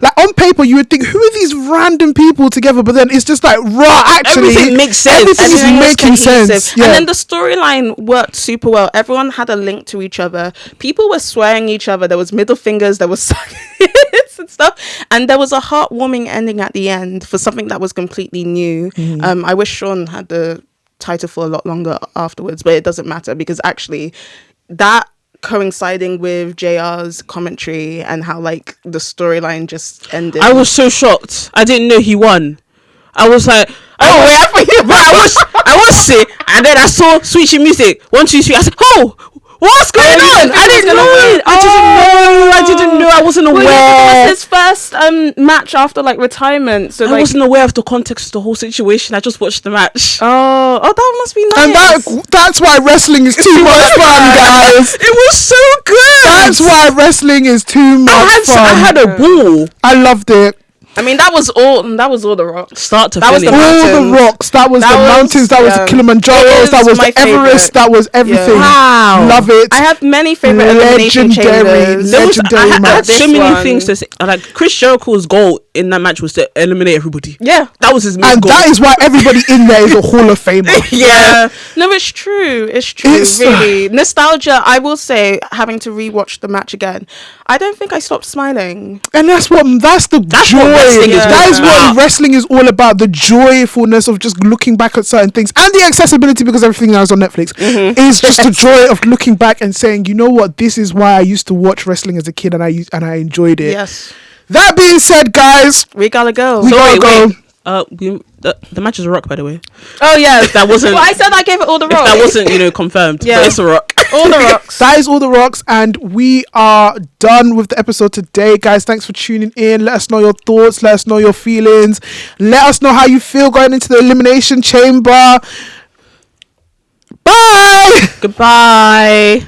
like on paper you would think, who are these random people together? But then it's just like raw. Actually, Everything makes sense. Everything is Everything was making sense. cohesive. Yeah. And then the storyline worked super well. Everyone had a link to each other. People were swearing each other. There was middle fingers. There was silence and stuff. And there was a heartwarming ending at the end for something that was completely new. I wish Sean had the title for a lot longer afterwards, but it doesn't matter because actually that coinciding with JR's commentary and how like the storyline just ended. I was so shocked. I didn't know he won. I was like, I was sick, and then I saw switching music. 1, 2, 3. I said, oh, what's going on? I didn't know. I didn't know. I wasn't aware. Well, it was his first match after like retirement, so I like, wasn't aware of the context of the whole situation. I just watched the match. oh, that must be nice. And that's why wrestling is too much fun, guys. It was so good. That's why wrestling is too much fun. I had a ball. I loved it. I mean, that was all the Rocks. Start to That was finish. the All the mountains. rocks. That was That the was, mountains. That was the Kilimanjaros. it That is was my the Everest. favorite. That was everything. Wow. Love it. I have many favorite elimination Legendary. chambers. There was, Legendary I had match. so This many one. things to say. Like Chris Jericho's goal in that match was to eliminate everybody. Yeah. That was his main And goal. that is why everybody in there is a Hall of Famer. yeah. No, it's true. It's true. It's- really. Nostalgia, I will say, having to rewatch the match again, I don't think I stopped smiling. And that's the That's joy. what wrestling is That is all what about. wrestling is all about. The joyfulness of just looking back at certain things, and the accessibility, because everything now is on Netflix, is just the joy of looking back and saying, you know what, this is why I used to watch wrestling as a kid, and I enjoyed it. Yes. That being said, guys, We gotta go. we gotta go. The match is a rock, by the way. Oh, yeah. That wasn't. Well, I said I gave it all the If rocks. that wasn't, confirmed. Yeah. But it's a rock. all the rocks. That is all the rocks, and we are done with the episode today, guys. Thanks for tuning in. Let us know your thoughts. Let us know your feelings. Let us know how you feel going into the Elimination Chamber. Bye. Goodbye.